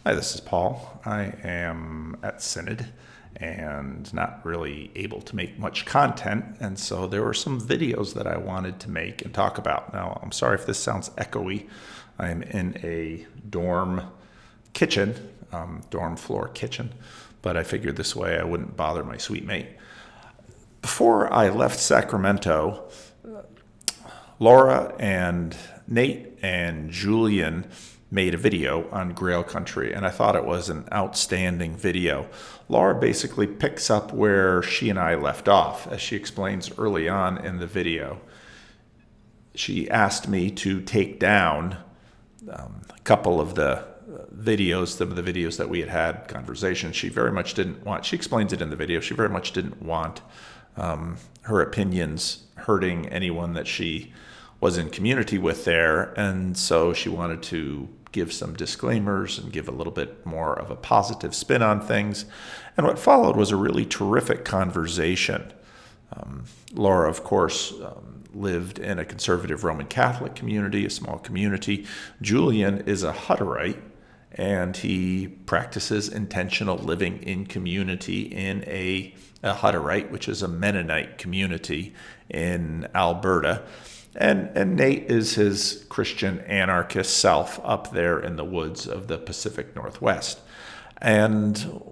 Hi, this is Paul. I am at Synod and not really able to make much content, and so there were some videos that I wanted to make and talk about. Now, I'm sorry if this sounds echoey. I am in a dorm kitchen, dorm floor kitchen, but I figured this way I wouldn't bother my sweet mate. Before I left Sacramento, Laura and Nate and Julian made a video on Grail Country, and I thought it was an outstanding video. Laura basically picks up where she and I left off, as she explains early on in the video. She asked me to take down a couple of the videos, some of the videos that we had conversations. She very much didn't want, she explains it in the video, she very much didn't want her opinions hurting anyone that she was in community with there, and so she wanted to give some disclaimers and give a little bit more of a positive spin on things. And what followed was a really terrific conversation. Laura, of course, lived in a conservative Roman Catholic community, a small community. Julian is a Hutterite, and he practices intentional living in community in a Hutterite, which is a Mennonite community in Alberta. And Nate is his Christian anarchist self up there in the woods of the Pacific Northwest. And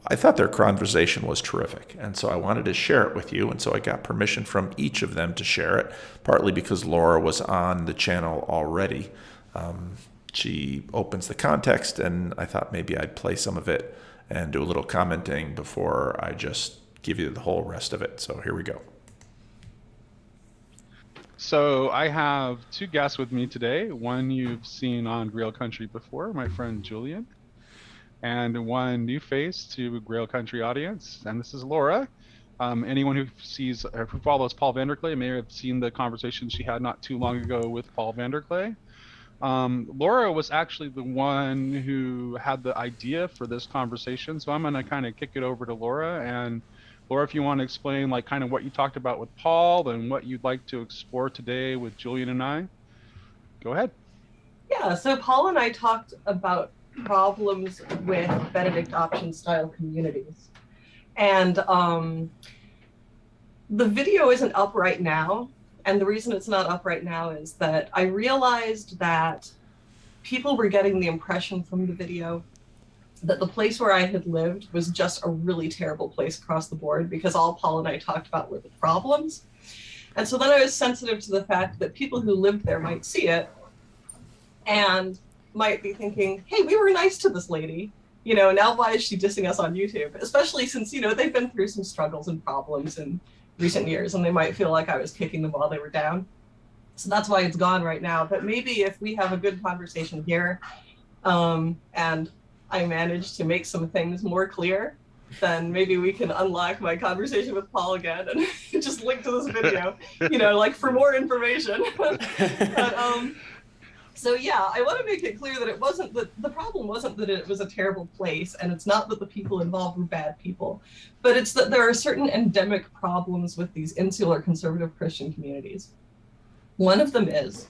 I thought their conversation was terrific. And so I wanted to share it with you. And so I got permission from each of them to share it, partly because Laura was on the channel already. She opens the context, and I thought maybe I'd play some of it and do a little commenting before I just give you the whole rest of it. So here we go. So I have two guests with me today. One you've seen on Grail Country before, my friend Julian, and one new face to Grail Country audience, and this is Laura. Anyone who follows Paul Vanderklay may have seen the conversation she had not too long ago with Paul Vanderklay. Laura was actually the one who had the idea for this conversation, so I'm going to kind of kick it over to Laura. And Laura, if you want to explain like kind of what you talked about with Paul and what you'd like to explore today with Julian and I, go ahead. Yeah, so Paul and I talked about problems with Benedict option style communities. And the video isn't up right now. And the reason it's not up right now is that I realized that people were getting the impression from the video that the place where I had lived was just a really terrible place across the board, because all Paul and I talked about were the problems. And so then I was sensitive to the fact that people who lived there might see it and might be thinking, hey, we were nice to this lady. You know, now why is she dissing us on YouTube? Especially since, you know, they've been through some struggles and problems in recent years, and they might feel like I was kicking them while they were down. So that's why it's gone right now. But maybe if we have a good conversation here, and I manage to make some things more clear, then maybe we can unlock my conversation with Paul again and just link to this video, you know, like for more information. But, so yeah, I want to make it clear that it wasn't that the problem wasn't that it was a terrible place, and it's not that the people involved were bad people, but it's that there are certain endemic problems with these insular conservative Christian communities. One of them is,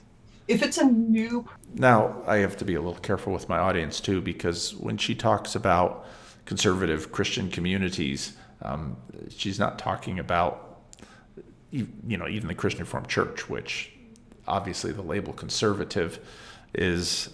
if it's a new... Now, I have to be a little careful with my audience, too, because when she talks about conservative Christian communities, she's not talking about, you know, even the Christian Reformed Church, which obviously the label conservative is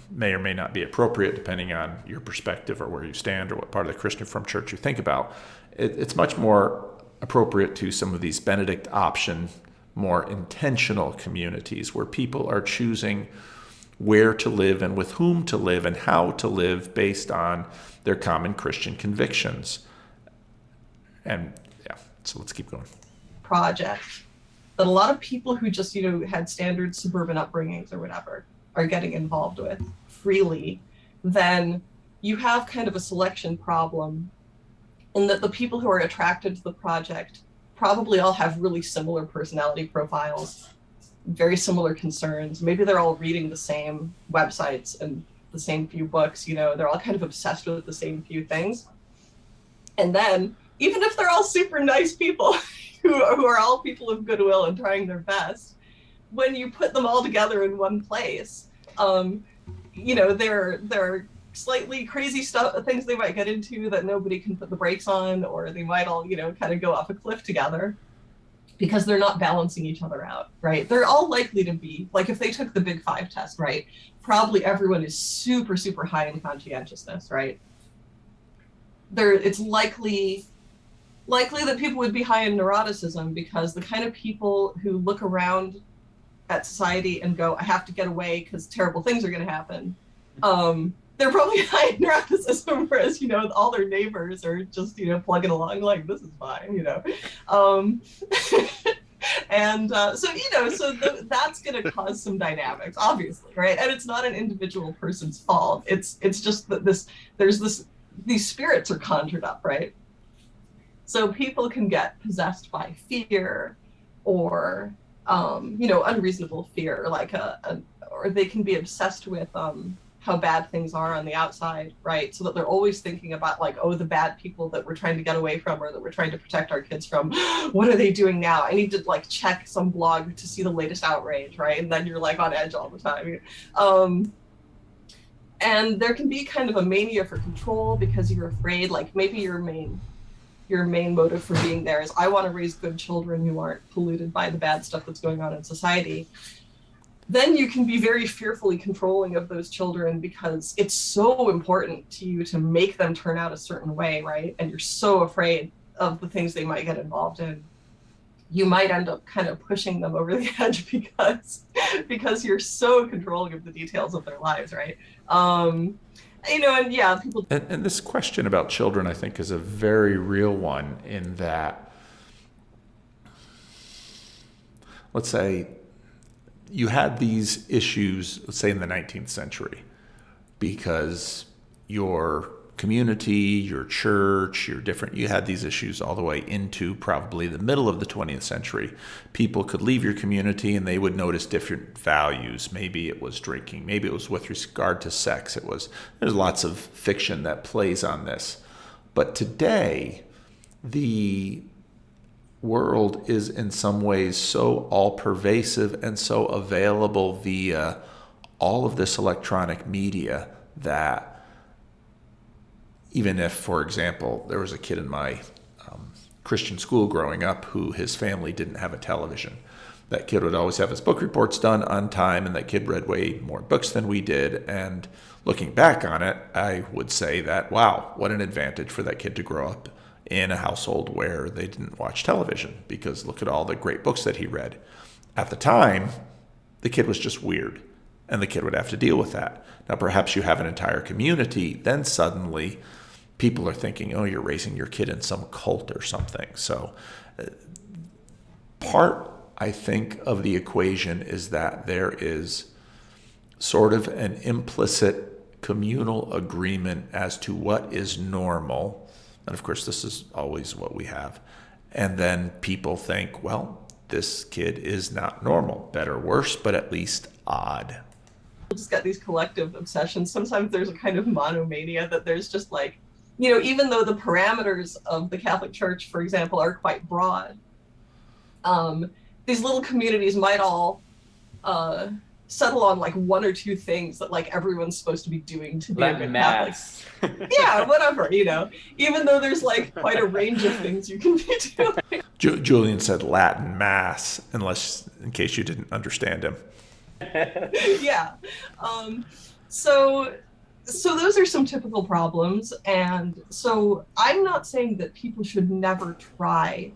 may or may not be appropriate depending on your perspective or where you stand or what part of the Christian Reformed Church you think about. It's much more appropriate to some of these Benedict option, more intentional communities where people are choosing where to live and with whom to live and how to live based on their common Christian convictions. And yeah, so let's keep going. Project that a lot of people who just, you know, had standard suburban upbringings or whatever are getting involved with freely, then you have kind of a selection problem in that the people who are attracted to the project probably all have really similar personality profiles, very similar concerns. Maybe they're all reading the same websites and the same few books, you know, they're all kind of obsessed with the same few things. And then, even if they're all super nice people who are all people of goodwill and trying their best, when you put them all together in one place, you know, they're slightly crazy stuff, things they might get into that nobody can put the brakes on, or they might all, kind of go off a cliff together because they're not balancing each other out, right? They're all likely to be, like if they took the Big Five test, right? Probably everyone is super, super high in conscientiousness, right? It's likely that people would be high in neuroticism, because the kind of people who look around at society and go, I have to get away because terrible things are going to happen. They're probably high in neuroticism, whereas, all their neighbors are just, plugging along like, this is fine, and that's going to cause some dynamics, obviously, right? And it's not an individual person's fault. It's just that these spirits are conjured up, right? So people can get possessed by fear, or unreasonable fear, like or they can be obsessed with how bad things are on the outside, right? So that they're always thinking about, like, oh, the bad people that we're trying to get away from, or that we're trying to protect our kids from, what are they doing now? I need to, like, check some blog to see the latest outrage, right? And then you're, like, on edge all the time. And there can be kind of a mania for control, because you're afraid, like, maybe your main motive for being there is, I want to raise good children who aren't polluted by the bad stuff that's going on in society. Then you can be very fearfully controlling of those children, because it's so important to you to make them turn out a certain way, right? And you're so afraid of the things they might get involved in. You might end up kind of pushing them over the edge because you're so controlling of the details of their lives, right? And yeah, people. And this question about children, I think, is a very real one, in that, let's say, you had these issues, let's say in the 19th century, because your community, your church, you had these issues all the way into probably the middle of the 20th century. People could leave your community and they would notice different values. Maybe it was drinking, maybe it was with regard to sex. There's lots of fiction that plays on this. But today, the world is in some ways so all-pervasive and so available via all of this electronic media that even if, for example, there was a kid in my Christian school growing up who his family didn't have a television, that kid would always have his book reports done on time, and that kid read way more books than we did. And looking back on it, I would say that, wow, what an advantage for that kid to grow up in a household where they didn't watch television, because look at all the great books that he read. At the time, the kid was just weird, and the kid would have to deal with that. Now, perhaps you have an entire community, then suddenly people are thinking, oh, you're raising your kid in some cult or something. So part, I think, of the equation is that there is sort of an implicit communal agreement as to what is normal. And of course, this is always what we have. And then people think, well, this kid is not normal, better, worse, but at least odd. People just got these collective obsessions. Sometimes there's a kind of monomania that there's just like, even though the parameters of the Catholic Church, for example, are quite broad, these little communities might all settle on like one or two things that like everyone's supposed to be doing to be a good Catholic. Yeah, whatever, even though there's like quite a range of things you can be doing. Julian said Latin Mass, in case you didn't understand him. Yeah. So those are some typical problems. And so I'm not saying that people should never try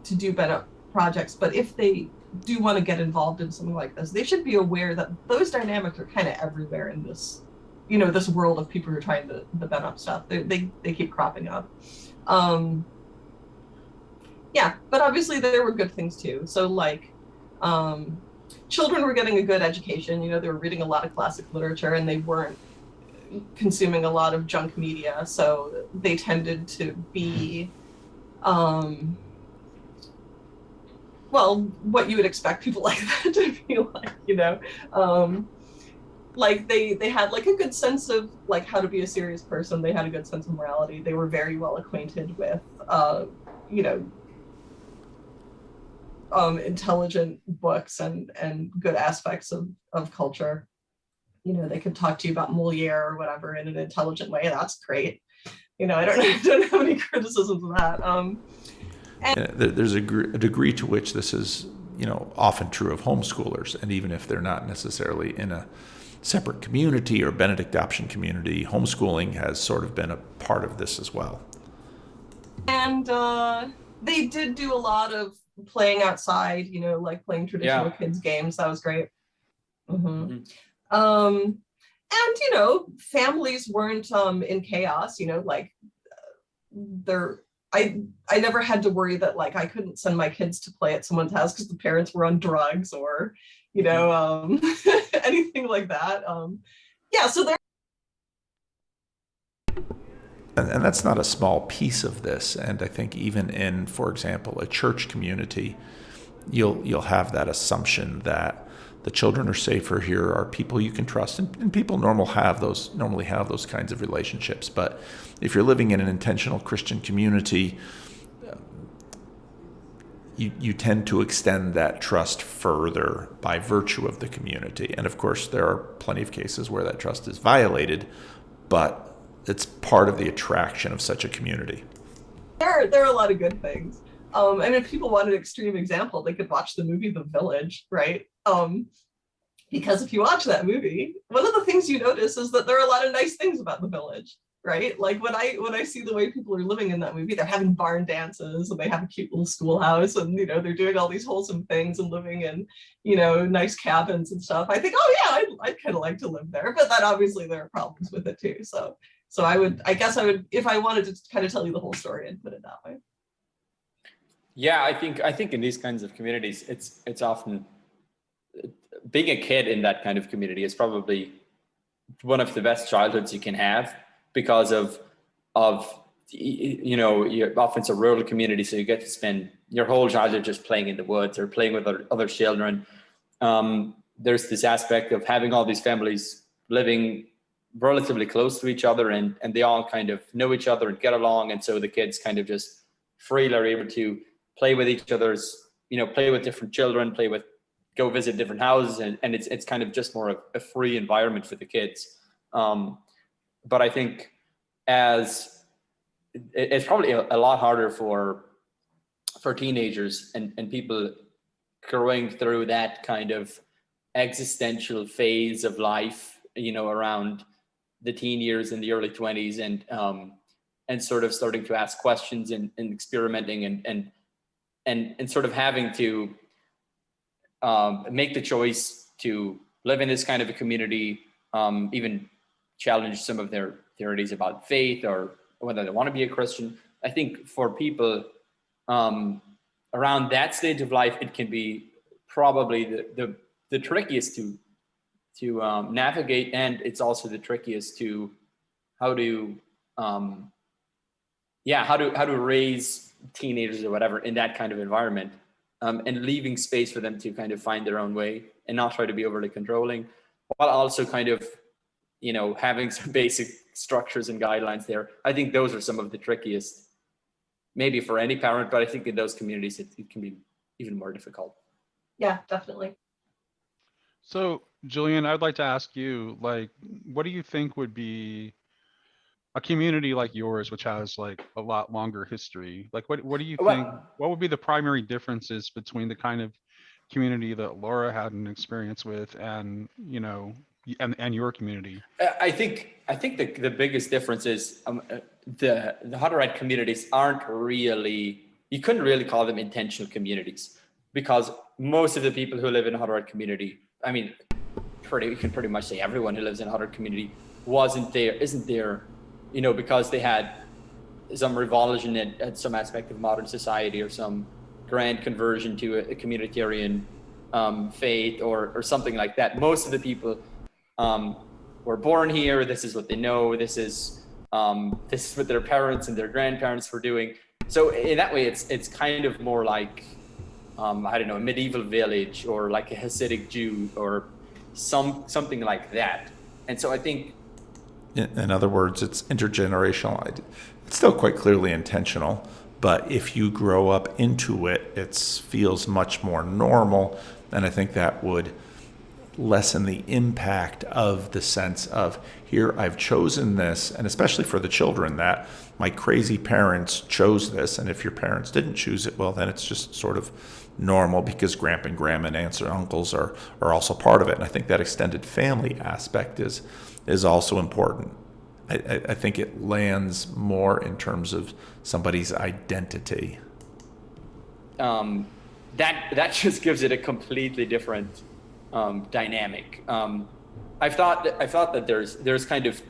to do better projects, but if they do want to get involved in something like this, they should be aware that those dynamics are kind of everywhere in this, this world of people who are trying to bend up stuff. They keep cropping up. Yeah, but obviously there were good things too. So like, children were getting a good education. They were reading a lot of classic literature, and they weren't consuming a lot of junk media. So they tended to be, well, what you would expect people like that to be like, like they had like a good sense of like how to be a serious person. They had a good sense of morality. They were very well acquainted with, intelligent books and good aspects of culture. they could talk to you about Moliere or whatever in an intelligent way. That's great. I don't have any criticisms of that. There's a degree to which this is, often true of homeschoolers, and even if they're not necessarily in a separate community or Benedict adoption community, homeschooling has sort of been a part of this as well. And they did do a lot of playing outside, like playing traditional kids games. That was great. And families weren't in chaos. I never had to worry that I couldn't send my kids to play at someone's house because the parents were on drugs or anything like that. So there. And that's not a small piece of this. And I think even in, for example, a church community, you'll have that assumption that the children are safer here, are people you can trust, and people normally have those kinds of relationships. But if you're living in an intentional Christian community, you tend to extend that trust further by virtue of the community. And of course, there are plenty of cases where that trust is violated, but it's part of the attraction of such a community. There are a lot of good things. And if people want an extreme example, they could watch the movie The Village, right? Because if you watch that movie, one of the things you notice is that there are a lot of nice things about the village, right? Like when I see the way people are living in that movie, they're having barn dances and they have a cute little schoolhouse and they're doing all these wholesome things and living in nice cabins and stuff. I think, oh yeah, I'd kind of like to live there, but that obviously there are problems with it too. So I guess I would, if I wanted to kind of tell you the whole story, I'd put it that way. Yeah, I think in these kinds of communities, it's often being a kid in that kind of community is probably one of the best childhoods you can have because of often it's a rural community, so you get to spend your whole childhood just playing in the woods or playing with other children. There's this aspect of having all these families living relatively close to each other and they all kind of know each other and get along, and so the kids kind of just freely are able to play with each other's, play with different children, go visit different houses, and it's kind of just more of a free environment for the kids. But I think it's probably a lot harder for teenagers and people growing through that kind of existential phase of life, around the teen years in the early 20s and sort of starting to ask questions and experimenting and sort of having to make the choice to live in this kind of a community, even challenge some of their theories about faith or whether they want to be a Christian. I think for people around that stage of life, it can be probably the trickiest to navigate, and it's also the trickiest to how to raise teenagers or whatever in that kind of environment, and leaving space for them to kind of find their own way and not try to be overly controlling, while also kind of having some basic structures and guidelines there. I think those are some of the trickiest, maybe for any parent, but I think in those communities it can be even more difficult. Yeah, definitely. So, Julian, I'd like to ask you, what do you think would be a community like yours, which has a lot longer history? What do you think? What would be the primary differences between the kind of community that Laura had an experience with, and and your community? I think the biggest difference is the Hutterite communities aren't really. You couldn't really call them intentional communities because most of the people who live in a Hutterite community, I mean, you can pretty much say everyone who lives in a Hutterite community isn't there, because they had some revulsion at some aspect of modern society or some grand conversion to a communitarian faith or something like that. Most of the people were born here. This is what they know. This is what their parents and their grandparents were doing. So in that way, it's kind of more like I don't know, a medieval village or like a Hasidic Jew or something like that. And so I think, in other words, it's intergenerational. It's still quite clearly intentional, but if you grow up into it, it feels much more normal. And I think that would lessen the impact of the sense of, here I've chosen this, and especially for the children, that my crazy parents chose this, and if your parents didn't choose it, well, then it's just sort of normal because grandpa and grandma and aunts and uncles are also part of it. And I think that extended family aspect is also important. I think it lands more in terms of somebody's identity. That just gives it a completely different dynamic. I've thought that there's kind of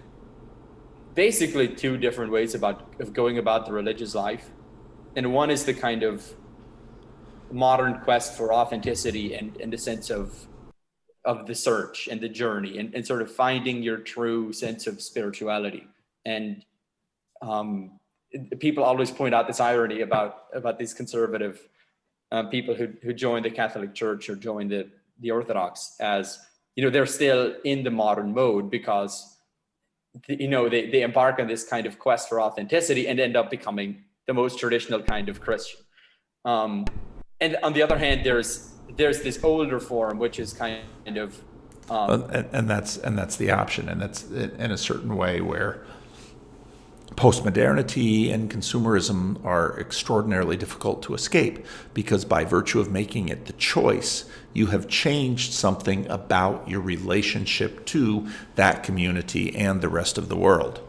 basically two different ways of going about the religious life, and one is the kind of modern quest for authenticity and the sense of the search and the journey and sort of finding your true sense of spirituality. And people always point out this irony about these conservative people who join the Catholic Church or join the Orthodox, as they're still in the modern mode because they embark on this kind of quest for authenticity and end up becoming the most traditional kind of Christian. And on the other hand, there's this older form, which is kind of and that's the option, and that's in a certain way where postmodernity and consumerism are extraordinarily difficult to escape, because by virtue of making it the choice, you have changed something about your relationship to that community and the rest of the world.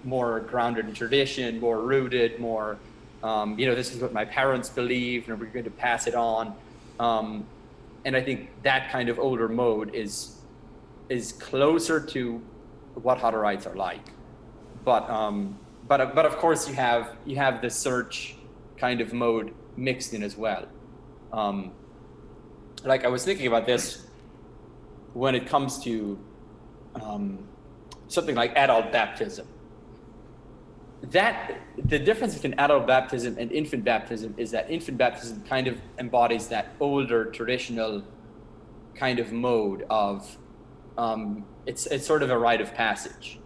More grounded in tradition, more rooted, more this is what my parents believe, and we're going to pass it on. And I think that kind of older mode is closer to what Hutterites are like. But of course you have the search kind of mode mixed in as well. Like I was thinking about this when it comes to something like adult baptism. That the difference between adult baptism and infant baptism is that infant baptism kind of embodies that older traditional kind of mode of it's sort of a rite of passage.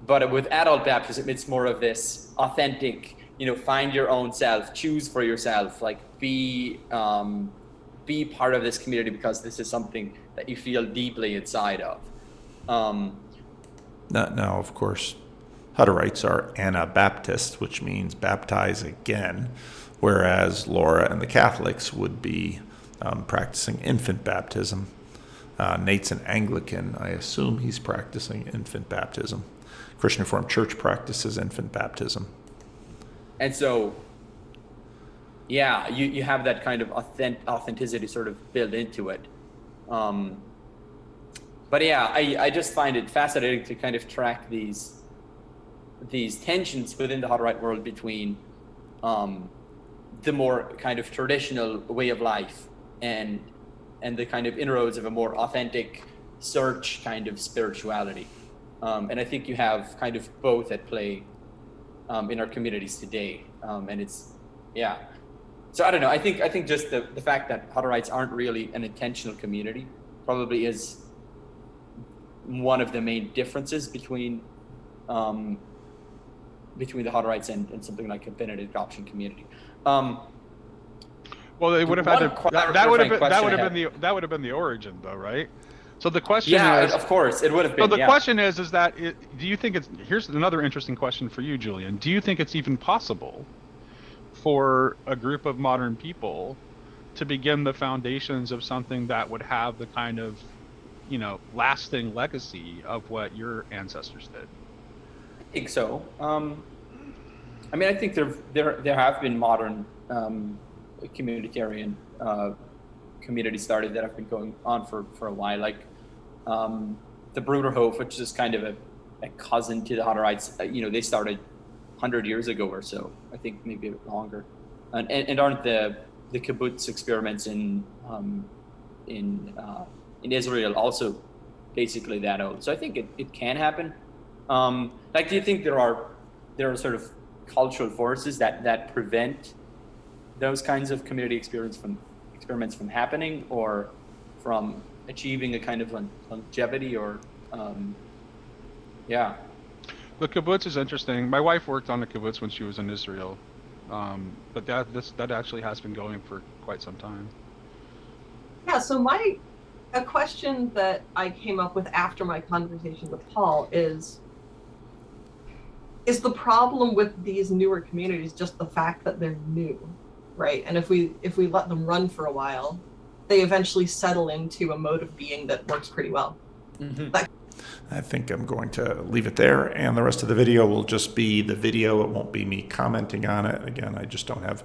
But with adult baptism, it's more of this authentic, find your own self, choose for yourself, like be part of this community because this is something that you feel deeply inside of. Now, of course, Hutterites are Anabaptist, which means baptize again, whereas Laura and the Catholics would be practicing infant baptism. Nate's an Anglican. I assume he's practicing infant baptism. Christian Reformed Church practices infant baptism. And so, yeah, you have that kind of authenticity sort of built into it. But yeah, I just find it fascinating to kind of track these tensions within the Hutterite world between the more kind of traditional way of life and the kind of inroads of a more authentic search kind of spirituality. And I think you have kind of both at play in our communities today. And it's, yeah. So I don't know, I think just the fact that Hutterites aren't really an intentional community probably is one of the main differences between the Hutterites and something like a Benedict adoption community. Well, they would have had that would have been the origin, though, right? So the question is, of course, it would have been. So the question is that do you think here's another interesting question for you, Julian. Do you think it's even possible for a group of modern people to begin the foundations of something that would have the kind of, lasting legacy of what your ancestors did? I think so. I think there have been modern communitarian communities started that have been going on for a while, like the Bruderhof, which is kind of a cousin to the Hutterites. They started 100 years ago or so, I think, maybe a bit longer. And aren't the kibbutz experiments in Israel also basically that old? So I think it can happen. Do you think there are sort of cultural forces that prevent those kinds of community experiments from happening, or from achieving a kind of longevity, or yeah? The kibbutz is interesting. My wife worked on a kibbutz when she was in Israel, but that actually has been going for quite some time. Yeah, so my a question that I came up with after my conversation with Paul is the problem with these newer communities just the fact that they're new, right? And if we let them run for a while, they eventually settle into a mode of being that works pretty well. I think I'm going to leave it there, and the rest of the video will just be the video. It won't be me commenting on it. Again, I just don't have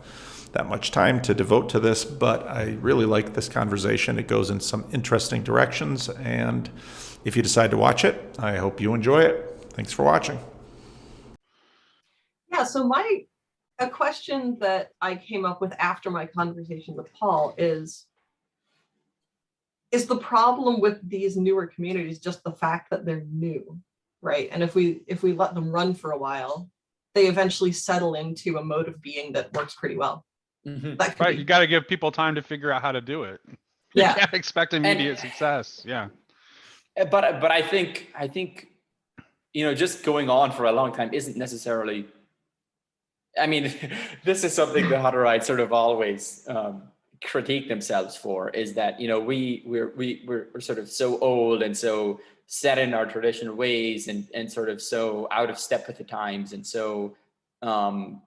that much time to devote to this, but I really like this conversation. It goes in some interesting directions, and if you decide to watch it, I hope you enjoy it. Thanks for watching. Yeah, so a question that I came up with after my conversation with Paul is the problem with these newer communities just the fact that they're new, right? And if we let them run for a while, they eventually settle into a mode of being that works pretty well. Right, you got to give people time to figure out how to do it. Yeah. You can't expect immediate success. Yeah. But I think just going on for a long time isn't necessarily. I mean, this is something the Hutterites sort of always critique themselves for, is that we're sort of so old and so set in our traditional ways and sort of so out of step with the times and so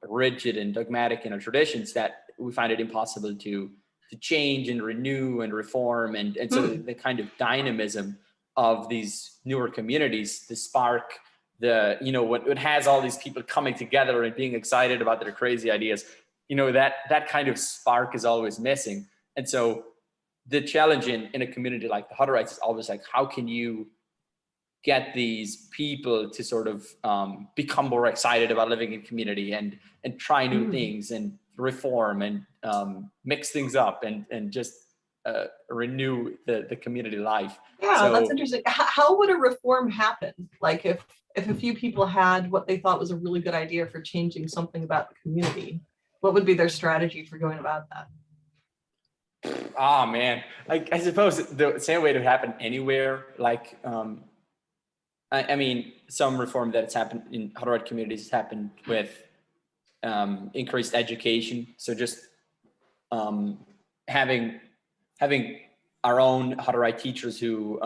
rigid and dogmatic in our traditions that we find it impossible to change and renew and reform, and so the kind of dynamism of these newer communities, the spark, what has all these people coming together and being excited about their crazy ideas, that kind of spark is always missing. And so the challenge in a community like the Hutterites is always like, how can you get these people to sort of become more excited about living in community and try new things and reform and mix things up and just renew the community life. Yeah, so, that's interesting. How would a reform happen? Like if a few people had what they thought was a really good idea for changing something about the community, what would be their strategy for going about that? Oh man, I suppose the same way it would happen anywhere. Like, I mean, some reform that's happened in Hutterite communities has happened with increased education. So just having our own Hutterite teachers who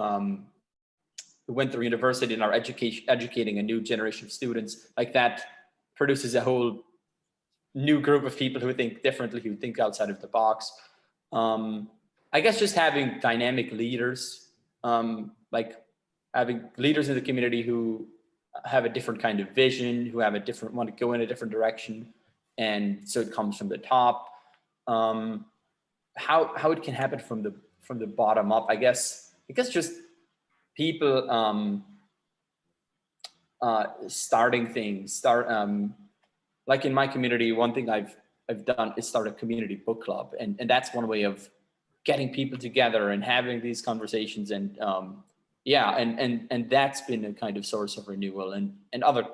went through university and are educating a new generation of students, like that produces a whole new group of people who think differently, who think outside of the box. I guess just having dynamic leaders, like having leaders in the community who have a different kind of vision, who have want to go in a different direction. And so it comes from the top. How it can happen from the bottom up, I guess just people starting things, like in my community, one thing I've done is start a community book club. And that's one way of getting people together and having these conversations. And and that's been a kind of source of renewal and other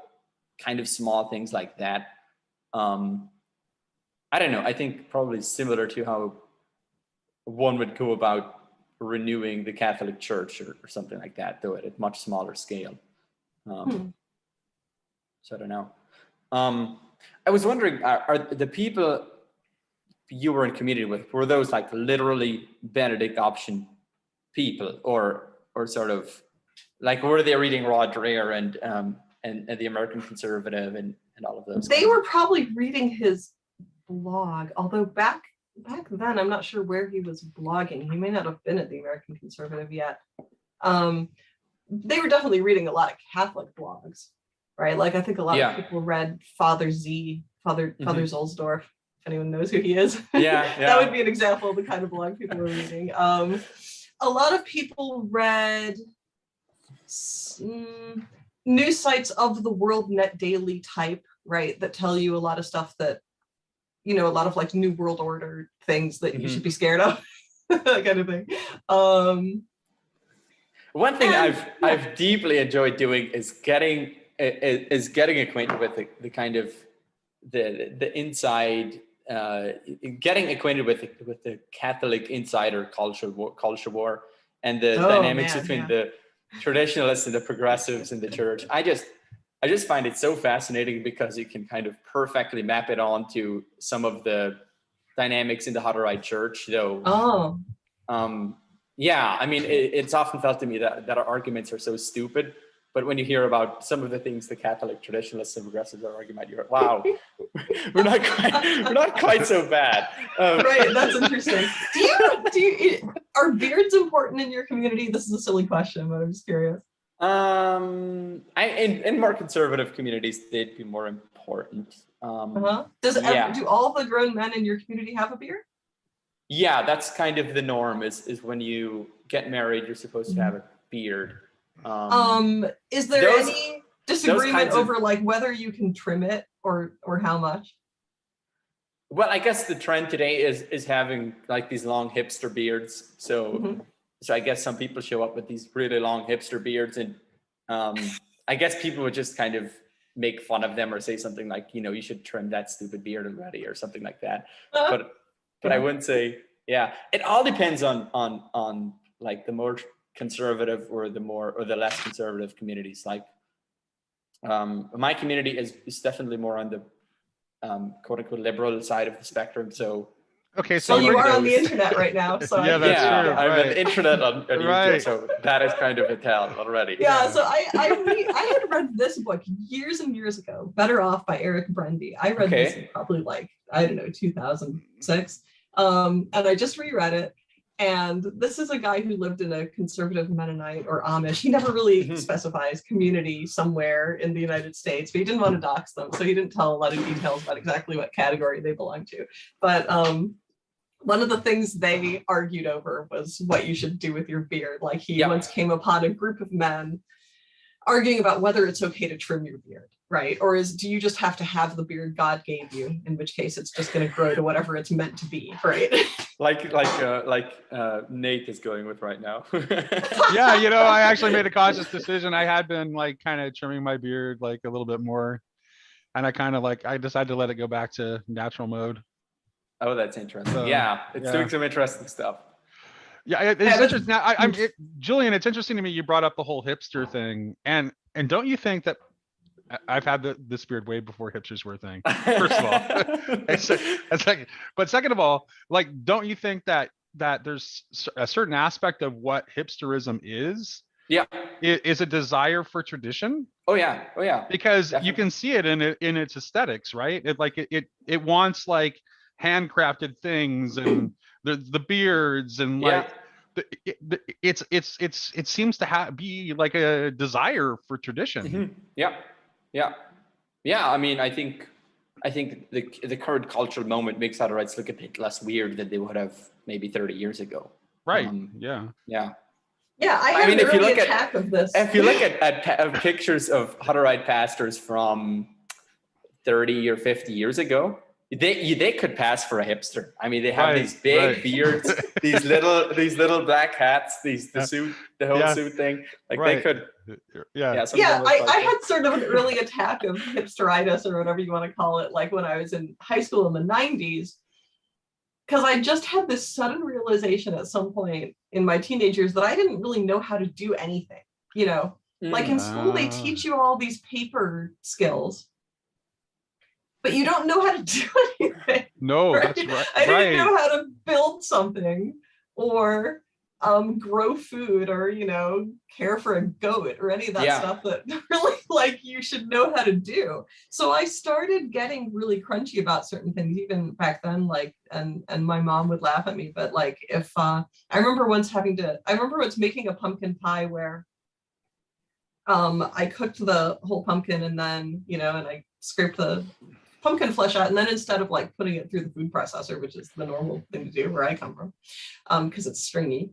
kind of small things like that. I don't know, I think probably similar to how one would go about renewing the Catholic Church or something like that, though at a much smaller scale. So I don't know. I was wondering, are the people you were in community with, were those like literally Benedict option people, or sort of like, were they reading Rod Dreher and the American Conservative and all of those? They were probably reading his blog, although back then I'm not sure where he was blogging. He may not have been at the American Conservative yet. They were definitely reading a lot of Catholic blogs, right? Like I think a lot of people read Father Zolsdorf, if anyone knows who he is. That would be an example of the kind of blog people were reading. A lot of people read news sites of the World Net Daily type, right? That tell you a lot of stuff that, a lot of like New World Order things that you should be scared of, that kind of thing. One thing I've deeply enjoyed doing is getting acquainted with the kind of the inside, getting acquainted with the Catholic insider culture war and the dynamics between the traditionalists and the progressives in the church. I just find it so fascinating because you can kind of perfectly map it onto some of the dynamics in the Hutterite church, though. Yeah, I mean, it's often felt to me that our arguments are so stupid, but when you hear about some of the things the Catholic traditionalists and progressives are arguing about, you're like, wow, we're not quite so bad. Right, that's interesting. Are beards important in your community? This is a silly question, but I'm just curious. In more conservative communities, they'd be more important. Do all the grown men in your community have a beard? Yeah, that's kind of the norm. Is when you get married, you're supposed to have a beard. Is there any disagreement over like whether you can trim it or how much? Well, I guess the trend today is having like these long hipster beards. So I guess some people show up with these really long hipster beards, and I guess people would just kind of make fun of them or say something like, you should trim that stupid beard already or something like that. But I wouldn't say, yeah. It all depends on like the more conservative or the less conservative communities. Like my community is definitely more on the quote unquote liberal side of the spectrum. So okay, so you are on the internet right now. So yeah, that's true. I'm on the internet on YouTube, so that is kind of a tell already. Yeah, so I had read this book years and years ago, Better Off by Eric Brendy. I read this in probably like, I don't know, 2006. And I just reread it. And this is a guy who lived in a conservative Mennonite or Amish. He never really specifies community somewhere in the United States, but he didn't want to dox them. So he didn't tell a lot of details about exactly what category they belong to. But one of the things they argued over was what you should do with your beard. Like he once came upon a group of men arguing about whether it's okay to trim your beard, right? Or do you just have to have the beard God gave you, in which case it's just going to grow to whatever it's meant to be, right? like Nate is going with right now. Yeah, I actually made a conscious decision. I had been like kind of trimming my beard like a little bit more, and I decided to let it go back to natural mode. Oh, that's interesting. So, it's doing some interesting stuff. Yeah, it's interesting. Now, Julian, it's interesting to me you brought up the whole hipster thing, and don't you think that I've had this beard way before hipsters were a thing? First of all, but second of all, like, don't you think that there's a certain aspect of what hipsterism is? Yeah, is a desire for tradition. Oh yeah. Because definitely. You can see it in its aesthetics, right? It wants like handcrafted things and the beards and like it seems to be like a desire for tradition. Yeah. I mean, I think the current cultural moment makes Hutterites look a bit less weird than they would have maybe 30 years ago. Right. Yeah, I had an early attack of this. If you look at pictures of Hutterite pastors from 30 or 50 years ago, they could pass for a hipster. I mean, they have these big beards, these little black hats, the whole suit thing. Like they could. I had sort of an early attack of hipsteritis or whatever you want to call it, like when I was in high school in the 90s, because I just had this sudden realization at some point in my teenage years that I didn't really know how to do anything. Like in school, they teach you all these paper skills, but you don't know how to do anything. No, right? That's right. I didn't know how to build something or grow food or, care for a goat or any of that stuff that really like you should know how to do. So I started getting really crunchy about certain things even back then, like, and my mom would laugh at me, but like if, I remember once making a pumpkin pie where I cooked the whole pumpkin and then, and I scraped the pumpkin flesh out, and then instead of like putting it through the food processor, which is the normal thing to do where I come from, because it's stringy,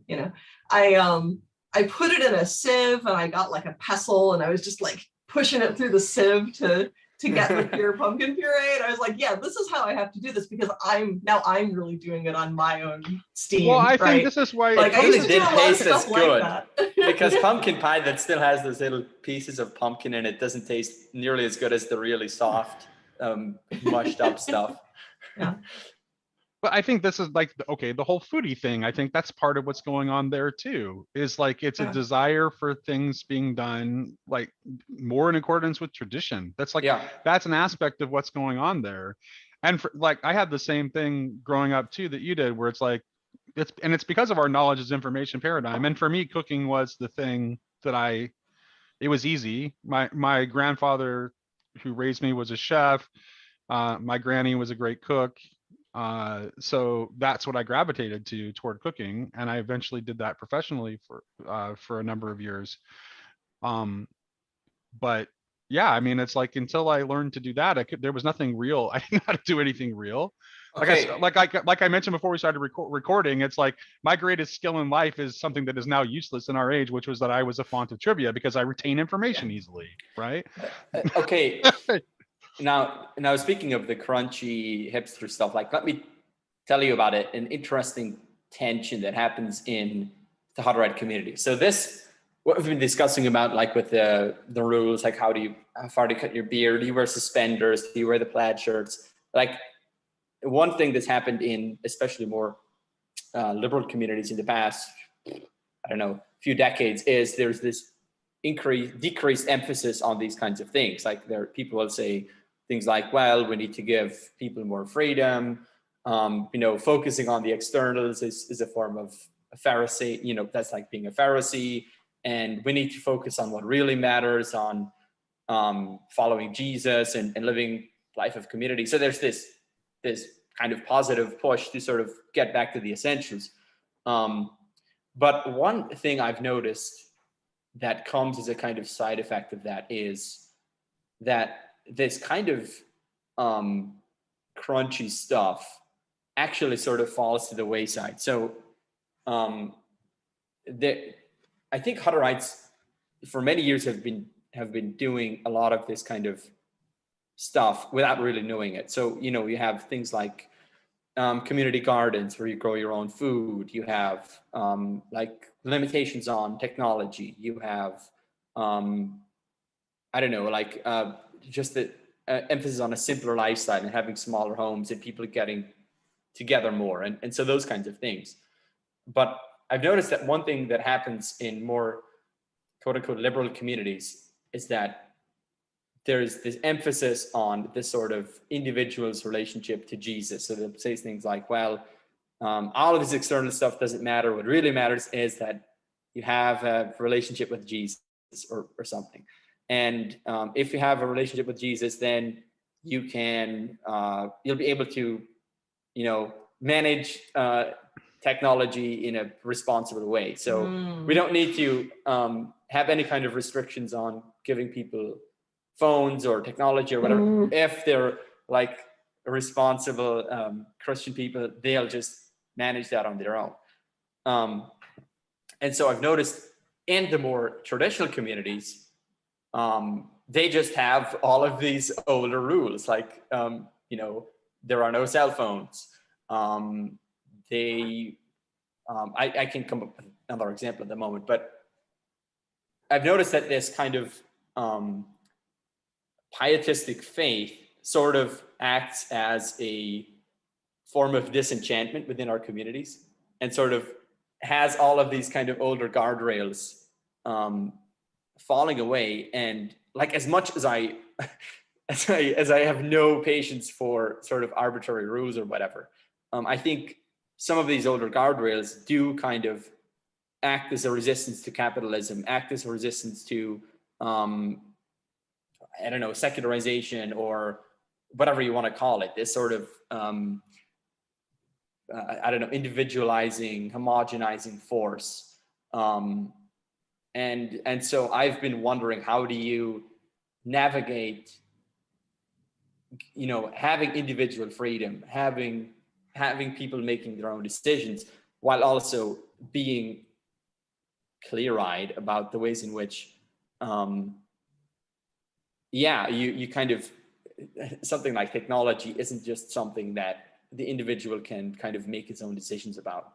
I put it in a sieve and I got like a pestle and I was just like pushing it through the sieve to get the pure pumpkin puree. And I was like, yeah, this is how I have to do this because I'm really doing it on my own steam. Well, I think this is why like I used to do a lot of stuff good. Like that. Because pumpkin pie that still has those little pieces of pumpkin in it doesn't taste nearly as good as the really soft mushed up stuff. Yeah. But I think this is like, the whole foodie thing, I think that's part of what's going on there too, is like, it's a desire for things being done like more in accordance with tradition. That's like, that's an aspect of what's going on there. And for, like, I had the same thing growing up too, that you did, where it's like, it's because of our knowledge is information paradigm. And for me, cooking was the thing that it was easy. My grandfather who raised me was a chef. My granny was a great cook. So that's what I gravitated toward cooking. And I eventually did that professionally for a number of years. But yeah, I mean, it's like until I learned to do that, there was nothing real. I didn't know how to do anything real. Okay. Like I mentioned before we started recording, it's like my greatest skill in life is something that is now useless in our age, which was that I was a font of trivia because I retain information easily, right? Okay. Now speaking of the crunchy hipster stuff, like let me tell you about an interesting tension that happens in the Hutterite community. So what we've been discussing about, like with the rules, like how far do you cut your beard? Do you wear suspenders? Do you wear the plaid shirts? Like one thing that's happened in especially more liberal communities in the past, I don't know, few decades, is there's this decreased emphasis on these kinds of things. Like people will say things like, well, we need to give people more freedom. Focusing on the externals is a form of a Pharisee, that's like being a Pharisee. And we need to focus on what really matters, on following Jesus and living life of community. So there's this kind of positive push to sort of get back to the essentials. But one thing I've noticed that comes as a kind of side effect of that is that this kind of crunchy stuff actually sort of falls to the wayside. So I think Hutterites for many years have been doing a lot of this kind of stuff without really knowing it. So, you have things like community gardens where you grow your own food. You have like limitations on technology. You have, I don't know, like just the emphasis on a simpler lifestyle and having smaller homes and people getting together more. And so those kinds of things. But I've noticed that one thing that happens in more quote unquote liberal communities is that there's this emphasis on this sort of individual's relationship to Jesus. So they'll say things like, well, all of this external stuff doesn't matter. What really matters is that you have a relationship with Jesus or something. And if you have a relationship with Jesus, then you can, you'll be able to, manage technology in a responsible way. So we don't need to have any kind of restrictions on giving people phones or technology or whatever. If they're like a responsible Christian people, they'll just manage that on their own. And so I've noticed in the more traditional communities, they just have all of these older rules, like, there are no cell phones. I can come up with another example at the moment, but I've noticed that this kind of pietistic faith sort of acts as a form of disenchantment within our communities and sort of has all of these kind of older guardrails falling away. And like, as much as I have no patience for sort of arbitrary rules or whatever, I think some of these older guardrails do kind of act as a resistance to capitalism, act as a resistance to, I don't know, secularization or whatever you want to call it, this sort of, I don't know, individualizing, homogenizing force. And so I've been wondering, how do you navigate, having individual freedom, having people making their own decisions, while also being clear-eyed about the ways in which, you kind of, something like technology isn't just something that the individual can kind of make its own decisions about.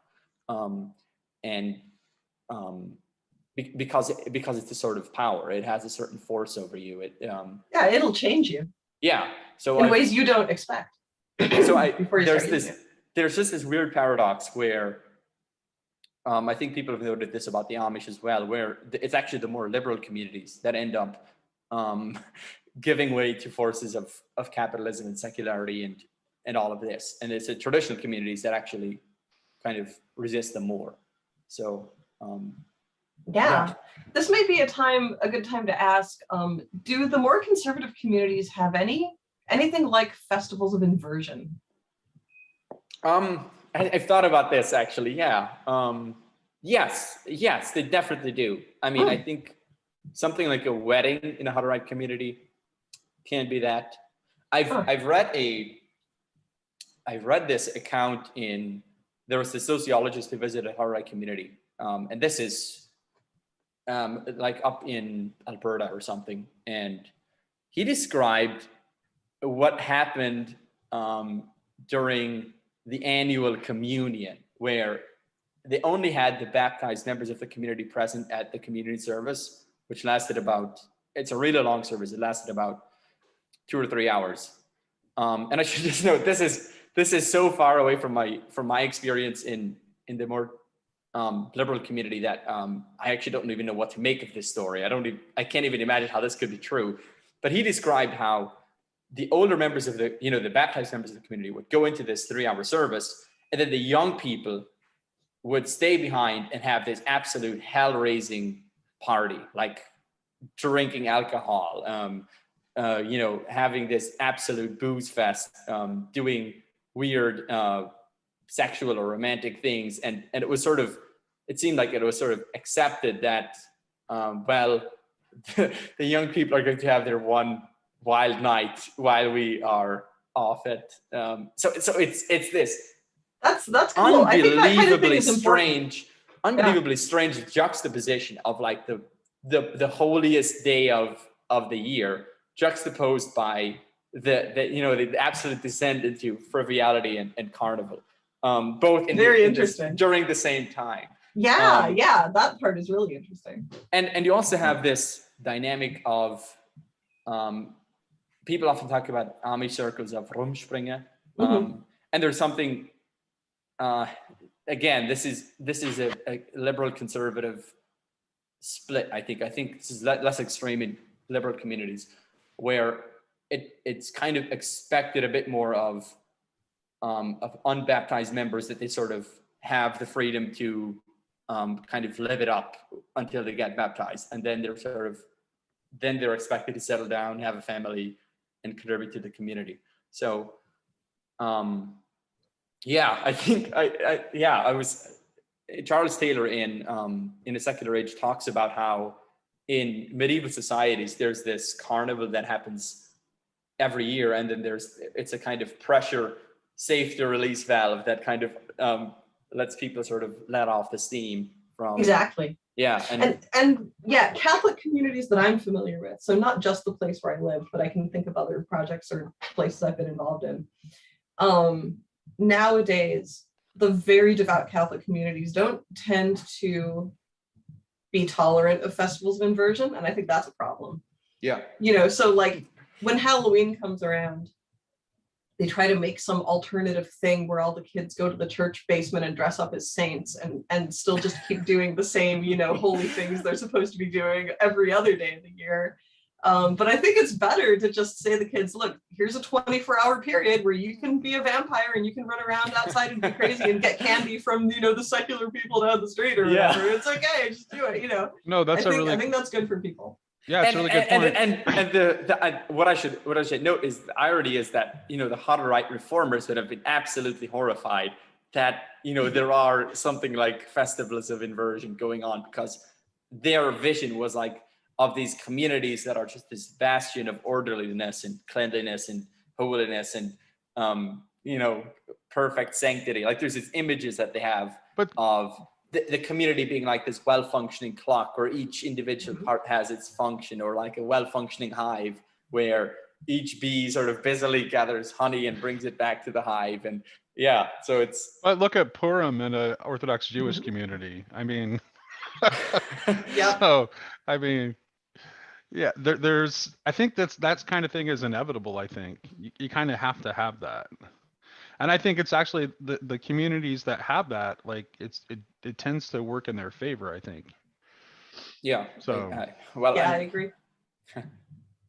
Because it's a sort of power, it has a certain force over you. It'll change you. Yeah. So in ways you don't expect. So there's just this weird paradox where I think people have noted this about the Amish as well, where it's actually the more liberal communities that end up giving way to forces of capitalism and secularity and all of this. And it's the traditional communities that actually kind of resist them more. So yeah, this may be a good time to ask, do the more conservative communities have anything like festivals of inversion? I've thought about this actually. Yeah. Yes, they definitely do. I mean, I think something like a wedding in a Hutterite community can be that. I've read this account there was a sociologist who visited a Hutterite community, and this is like up in Alberta or something, and he described what happened during the annual communion, where they only had the baptized members of the community present at the community service, which lasted it's a really long service. It lasted about 2 or 3 hours. And I should just note, this is so far away from my experience in the more liberal community that I actually don't even know what to make of this story. I can't even imagine how this could be true. But he described how the older members of the baptized members of the community would go into this 3-hour service, and then the young people would stay behind and have this absolute hell-raising party, like drinking alcohol, having this absolute booze fest, doing weird sexual or romantic things. And it seemed like it was sort of accepted that, the young people are going to have their one wild night while we are off it. So it's this that's cool. I think that kind of thing is unbelievably strange juxtaposition of like the holiest day of the year, juxtaposed by the absolute descent into frivolity and carnival, both during the same time. Yeah, that part is really interesting. And you also have this dynamic of people often talk about Amish circles of Rumspringa, and there's something. Again, this is a liberal conservative split. I think this is less extreme in liberal communities, where it's kind of expected a bit more of unbaptized members, that they sort of have the freedom to kind of live it up until they get baptized, and then they're expected to settle down, have a family, and contribute to the community. So I think Charles Taylor in A Secular Age talks about how in medieval societies there's this carnival that happens every year, and then it's a kind of pressure safety release valve that kind of lets people sort of let off the steam from. Exactly. Yeah. And Catholic communities that I'm familiar with, so not just the place where I live, but I can think of other projects or places I've been involved in. Nowadays, the very devout Catholic communities don't tend to be tolerant of festivals of inversion, and I think that's a problem. Yeah. So like when Halloween comes around, they try to make some alternative thing where all the kids go to the church basement and dress up as saints and still just keep doing the same, holy things they're supposed to be doing every other day of the year. But I think it's better to just say to the kids, look, here's a 24-hour period where you can be a vampire and you can run around outside and be crazy and get candy from, the secular people down the street or whatever. It's okay, just do it, No, I think that's good for people. Yeah, it's a really good point. And what I should note is the irony is that, the Hutterite reformers would have been absolutely horrified that, there are something like festivals of inversion going on, because their vision was like, of these communities that are just this bastion of orderliness and cleanliness and holiness and perfect sanctity. Like there's these images that they have of the community being like this well-functioning clock where each individual part has its function, or like a well-functioning hive where each bee sort of busily gathers honey and brings it back to the hive. And so it's. But look at Purim in an Orthodox Jewish community. I mean, So I mean. Yeah, there's. I think that's kind of thing is inevitable. I think you kind of have to have that, and I think it's actually the communities that have that, like it tends to work in their favor. I think. Yeah. So. I agree.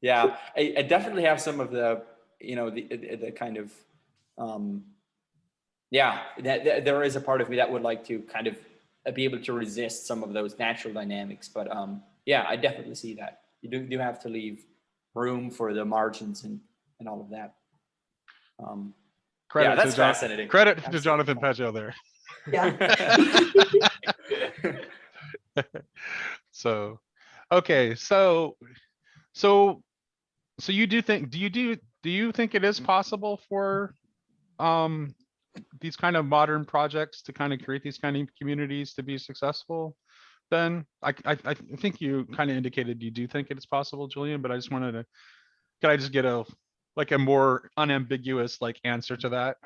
Yeah, I definitely have some of the the kind of yeah, there is a part of me that would like to kind of be able to resist some of those natural dynamics. But yeah, I definitely see that. You do have to leave room for the margins and all of that. Yeah, that's fascinating. Credit to Jonathan Peggio there. Yeah. So, okay, so you do think, do you think it is possible for these kind of modern projects to kind of create these kind of communities to be successful? Then I think you kind of indicated you do think it is possible, Julian, but I just wanted to, could I just get a more unambiguous answer to that?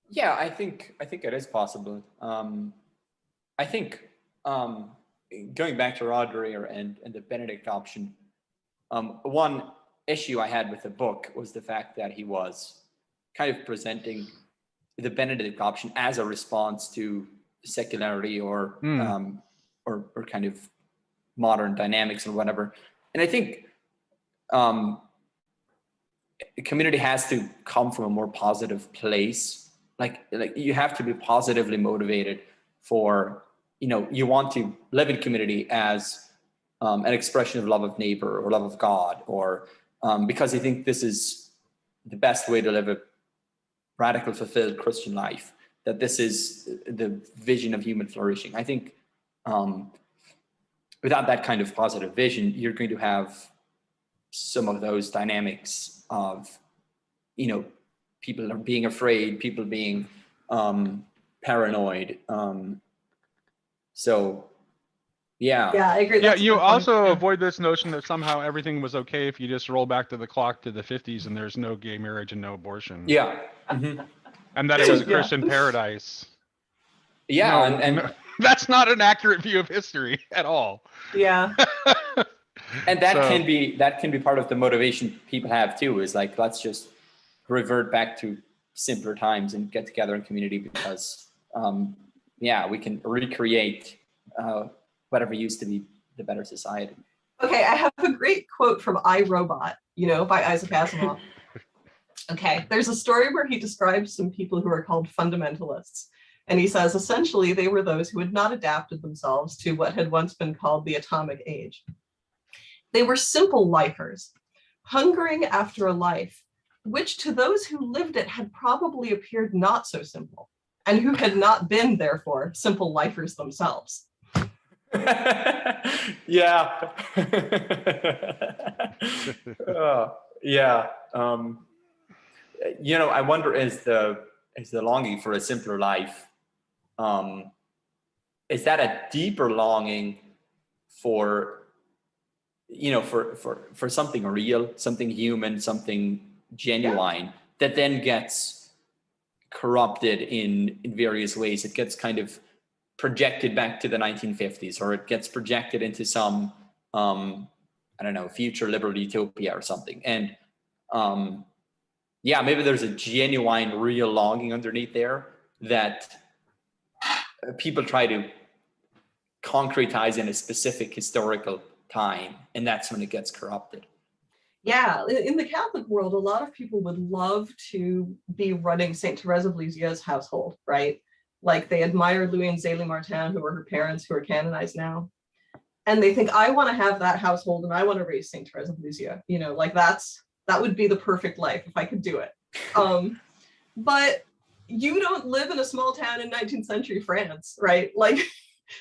Yeah, I think it is possible. I think going back to Dreher and the Benedict option, one issue I had with the book was the fact that he was kind of presenting the Benedict option as a response to secularity or kind of modern dynamics or whatever. And I think the community has to come from a more positive place. Like you have to be positively motivated for, you want to live in community as an expression of love of neighbor or love of God, or because you think this is the best way to live a radical, fulfilled Christian life, that this is the vision of human flourishing. I think without that kind of positive vision, you're going to have some of those dynamics of, people are being afraid, people being paranoid. So, yeah. Yeah, I agree. Yeah, That's a you good point. also Yeah. avoid this notion that somehow everything was okay if you just roll back to the clock to the 50s and there's no gay marriage and no abortion. Yeah. Mm-hmm. And that it was a Yeah. Christian paradise. Yeah, No, and that's not an accurate view of history at all. Yeah. and that can be part of the motivation people have too, is like, let's just revert back to simpler times and get together in community because we can recreate whatever used to be the better society. Okay, I have a great quote from I, Robot, by Isaac Asimov. Okay, there's a story where he describes some people who are called fundamentalists. And he says, essentially, they were those who had not adapted themselves to what had once been called the atomic age. They were simple lifers, hungering after a life, which to those who lived it had probably appeared not so simple, and who had not been, therefore, simple lifers themselves. Yeah. Yeah. I wonder, is the longing for a simpler life, is that a deeper longing for, for something real, something human, something genuine, that then gets corrupted in various ways? It gets kind of projected back to the 1950s, or it gets projected into some, future liberal utopia or something. And maybe there's a genuine, real longing underneath there that people try to concretize in a specific historical time, and that's when it gets corrupted. Yeah, in the Catholic world, a lot of people would love to be running Saint Therese of Lisieux's household, right? Like they admire Louis and Zélie Martin, who were her parents, who are canonized now. And they think, I want to have that household and I want to raise Saint Therese of Lisieux. That would be the perfect life if I could do it. But you don't live in a small town in 19th century France, right?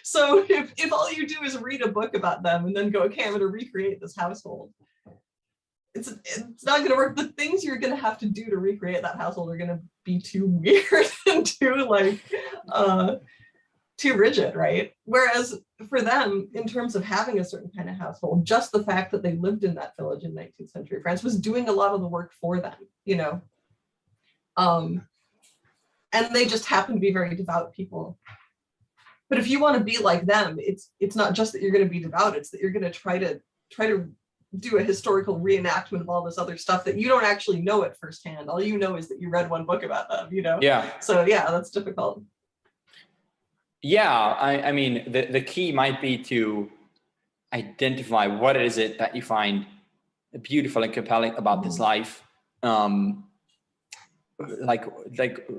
So if all you do is read a book about them and then go, okay, I'm going to recreate this household, it's not going to work. The things you're going to have to do to recreate that household are going to be too weird and too rigid, right? Whereas for them, in terms of having a certain kind of household, just the fact that they lived in that village in 19th century France was doing a lot of the work for them, and they just happen to be very devout people. But if you want to be like them, it's not just that you're going to be devout, it's that you're going to try to do a historical reenactment of all this other stuff that you don't actually know it firsthand. All you know is that you read one book about them, Yeah. So yeah, that's difficult. Yeah, I mean, the key might be to identify what is it that you find beautiful and compelling about this life.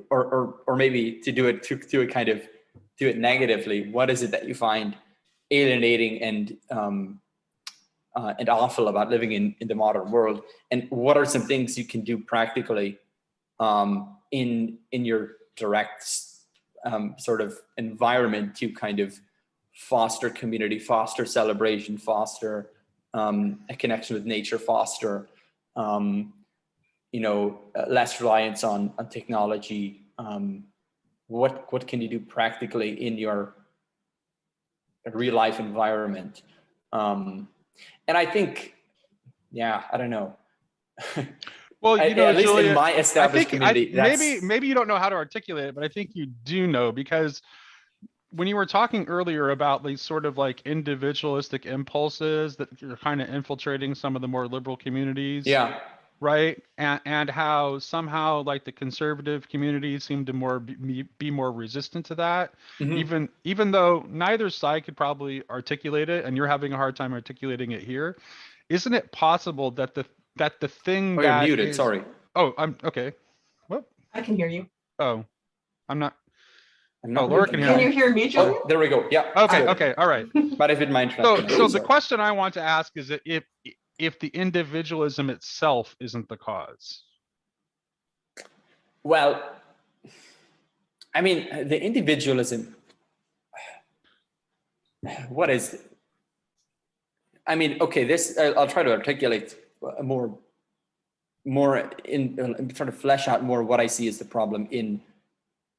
or maybe to do it negatively, what is it that you find alienating and awful about living in the modern world, and what are some things you can do practically in your direct sort of environment to kind of foster community, foster celebration, foster a connection with nature, foster less reliance on technology. What can you do practically in your real life environment? And I think, I don't know. Well, at least Julia, in my established community, maybe you don't know how to articulate it, but I think you do know, because when you were talking earlier about these sort of like individualistic impulses that are kind of infiltrating some of the more liberal communities, right? And how somehow like the conservative communities seem to be more resistant to that, even though neither side could probably articulate it, and you're having a hard time articulating it here. Isn't it possible that the thing you're muted, sorry. Oh, I'm okay. What? I can hear you. Oh, I'm not. Oh, Laura can hear me. me. Can you hear me, Julian? Oh, there we go. Yeah. Okay. All right. Might have been my introduction. So the question I want to ask is that if the individualism itself isn't the cause. Well, I mean, the individualism, what is it? I mean, okay, I'll try to articulate more in trying to flesh out more what I see as the problem in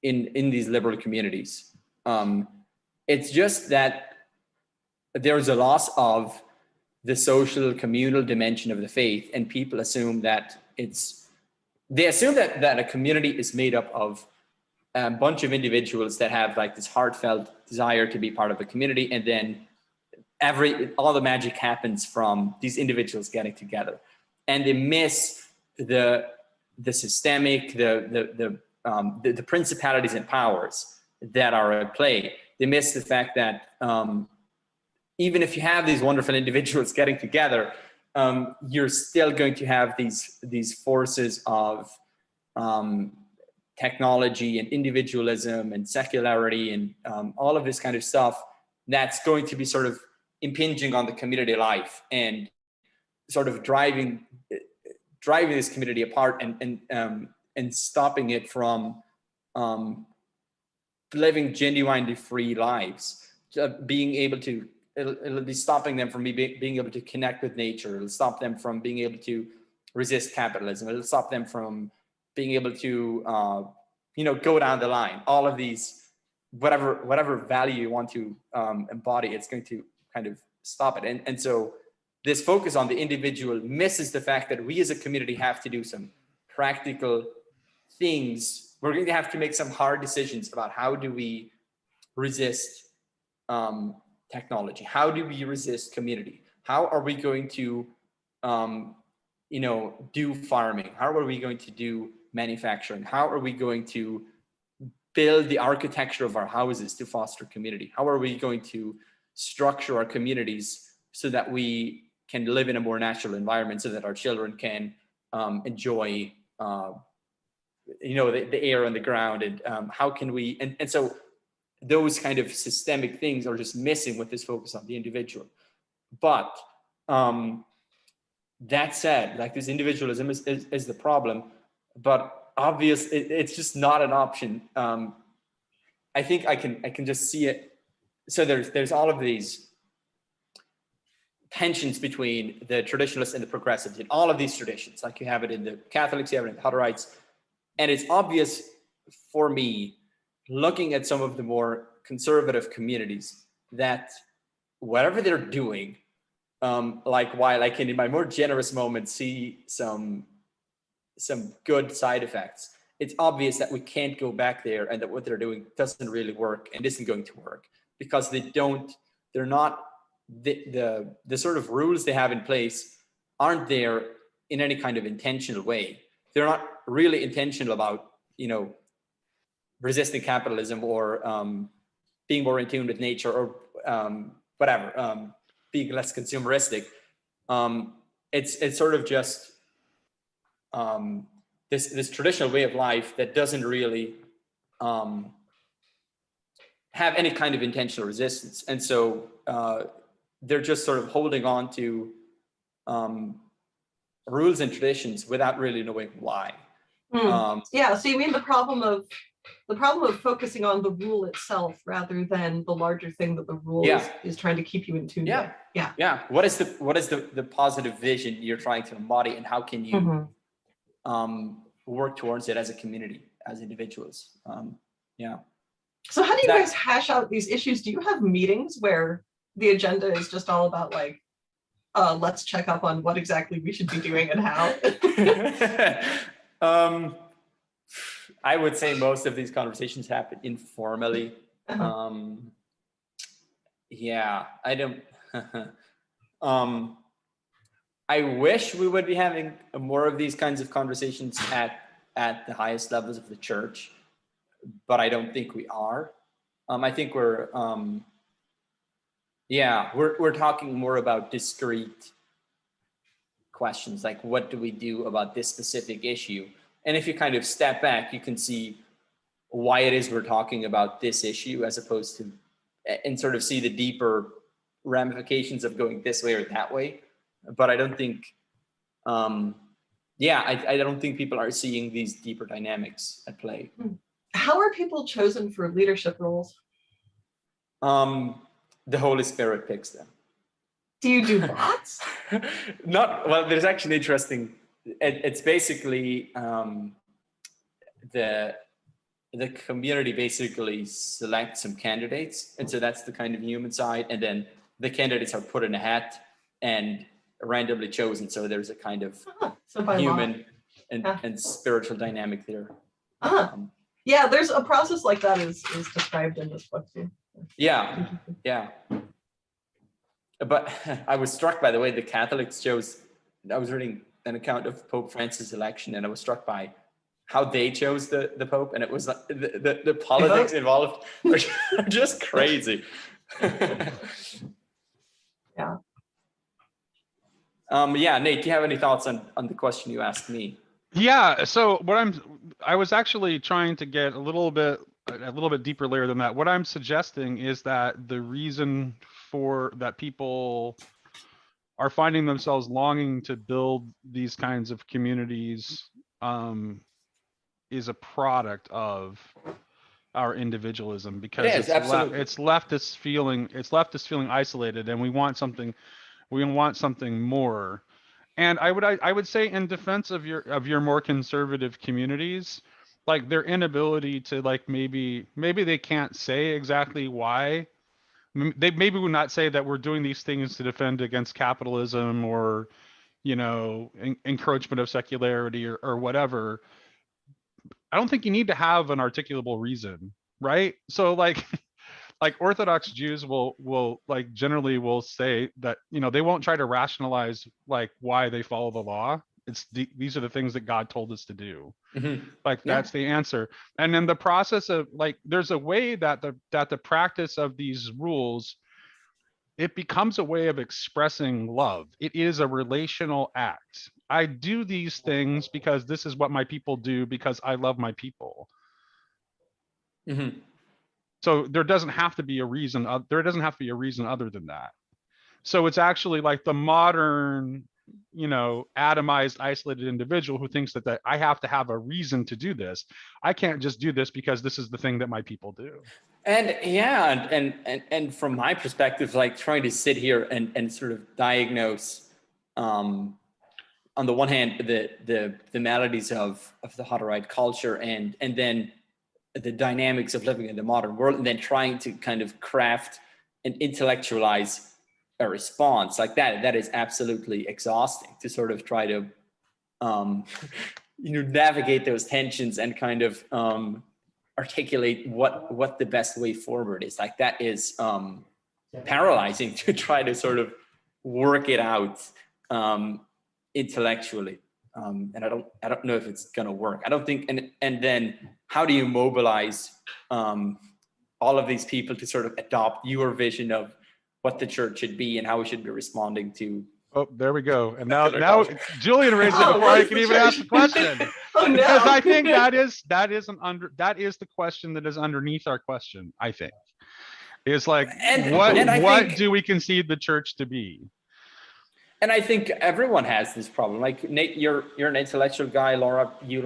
these liberal communities. It's just that there's a loss of the social communal dimension of the faith, and people assume that that a community is made up of a bunch of individuals that have like this heartfelt desire to be part of a community, and then all the magic happens from these individuals getting together, and they miss the systemic, the principalities and powers that are at play. They miss the fact that even if you have these wonderful individuals getting together, you're still going to have these forces of technology and individualism and secularity and all of this kind of stuff that's going to be sort of impinging on the community life and sort of driving this community apart and stopping it from living genuinely free lives, being able to, it'll be stopping them from being able to connect with nature. It'll stop them from being able to resist capitalism. It'll stop them from being able to, go down the line. All of these, whatever value you want to embody, it's going to kind of stop it. And so this focus on the individual misses the fact that we as a community have to do some practical things. We're going to have to make some hard decisions about how do we resist technology? How do we resist community? How are we going to, do farming? How are we going to do manufacturing? How are we going to build the architecture of our houses to foster community? How are we going to structure our communities so that we can live in a more natural environment, so that our children can enjoy, the air on the ground, and how can we, and so those kind of systemic things are just missing with this focus on the individual. But that said, like, this individualism is the problem, but obviously it's just not an option. I think I can just see it. So there's all of these tensions between the traditionalists and the progressives in all of these traditions. Like, you have it in the Catholics, you have it in the Hutterites, and it's obvious for me, looking at some of the more conservative communities, that whatever they're doing, while I can in my more generous moments see some good side effects, it's obvious that we can't go back there, and that what they're doing doesn't really work and isn't going to work, because they're not the sort of rules they have in place aren't there in any kind of intentional way. They're not really intentional about, resisting capitalism or being more in tune with nature or being less consumeristic. It's sort of just this traditional way of life that doesn't really have any kind of intentional resistance. And so they're just sort of holding on to rules and traditions without really knowing why. Yeah, so you mean the problem of focusing on the rule itself rather than the larger thing that the rule is trying to keep you in tune with. Yeah. What is the positive vision you're trying to embody, and how can you work towards it as a community, as individuals? So how do you guys hash out these issues? Do you have meetings where the agenda is just all about like, let's check up on what exactly we should be doing and how? I would say most of these conversations happen informally. I don't. I wish we would be having more of these kinds of conversations at the highest levels of the church, but I don't think we are. I think we're talking more about discrete questions, like what do we do about this specific issue? And if you kind of step back, you can see why it is we're talking about this issue, as opposed to, and sort of see the deeper ramifications of going this way or that way. But I don't think, I don't think people are seeing these deeper dynamics at play. How are people chosen for leadership roles? The Holy Spirit picks them. Do you do bots? There's actually interesting. It's basically the community basically selects some candidates, and so that's the kind of human side, and then the candidates are put in a hat and randomly chosen. So there's a kind of human and spiritual dynamic there. Yeah, there's a process like that is described in this book too. Yeah. But I was struck by the way the Catholics chose. I was reading an account of Pope Francis' election, and I was struck by how they chose the Pope, and it was like the politics involved are just crazy. Nate, do you have any thoughts on the question you asked me? Yeah, so I was actually trying to get a little bit deeper layer than that. What I'm suggesting is that the reason for that people are finding themselves longing to build these kinds of communities is a product of our individualism, because it's left us feeling isolated, and we want something more. And I would say, in defense of your more conservative communities, like their inability to, like, maybe they can't say exactly why. They maybe would not say that we're doing these things to defend against capitalism or, encroachment of secularity or whatever. I don't think you need to have an articulable reason, right? So like Orthodox Jews will like generally will say that, they won't try to rationalize like why they follow the law. These are the things that God told us to do. That's the answer. And in the process of, like, there's a way that the practice of these rules, it becomes a way of expressing love. It is a relational act. I do these things because this is what my people do, because I love my people. So there doesn't have to be a reason. There doesn't have to be a reason other than that. So it's actually like the modern, atomized, isolated individual who thinks that I have to have a reason to do this. I can't just do this because this is the thing that my people do. And from my perspective, like trying to sit here and sort of diagnose, on the one hand, the maladies of the Hutterite culture, and then the dynamics of living in the modern world, and then trying to kind of craft and intellectualize a response like that is absolutely exhausting, to sort of try to navigate those tensions and kind of articulate what the best way forward is. Like, that is paralyzing to try to sort of work it out intellectually. And I don't know if it's gonna work. I don't think, and then how do you mobilize all of these people to sort of adopt your vision of what the church should be and how we should be responding to Oh, there we go. And now Secular Julian raised it Oh, before I what's could the even ask the church? question. Oh no! Because I think that is the question that is underneath our question. I think is like And I what think, do we conceive the church to be? and I think everyone has this problem. Like Nate, you're an intellectual guy. Laura, you're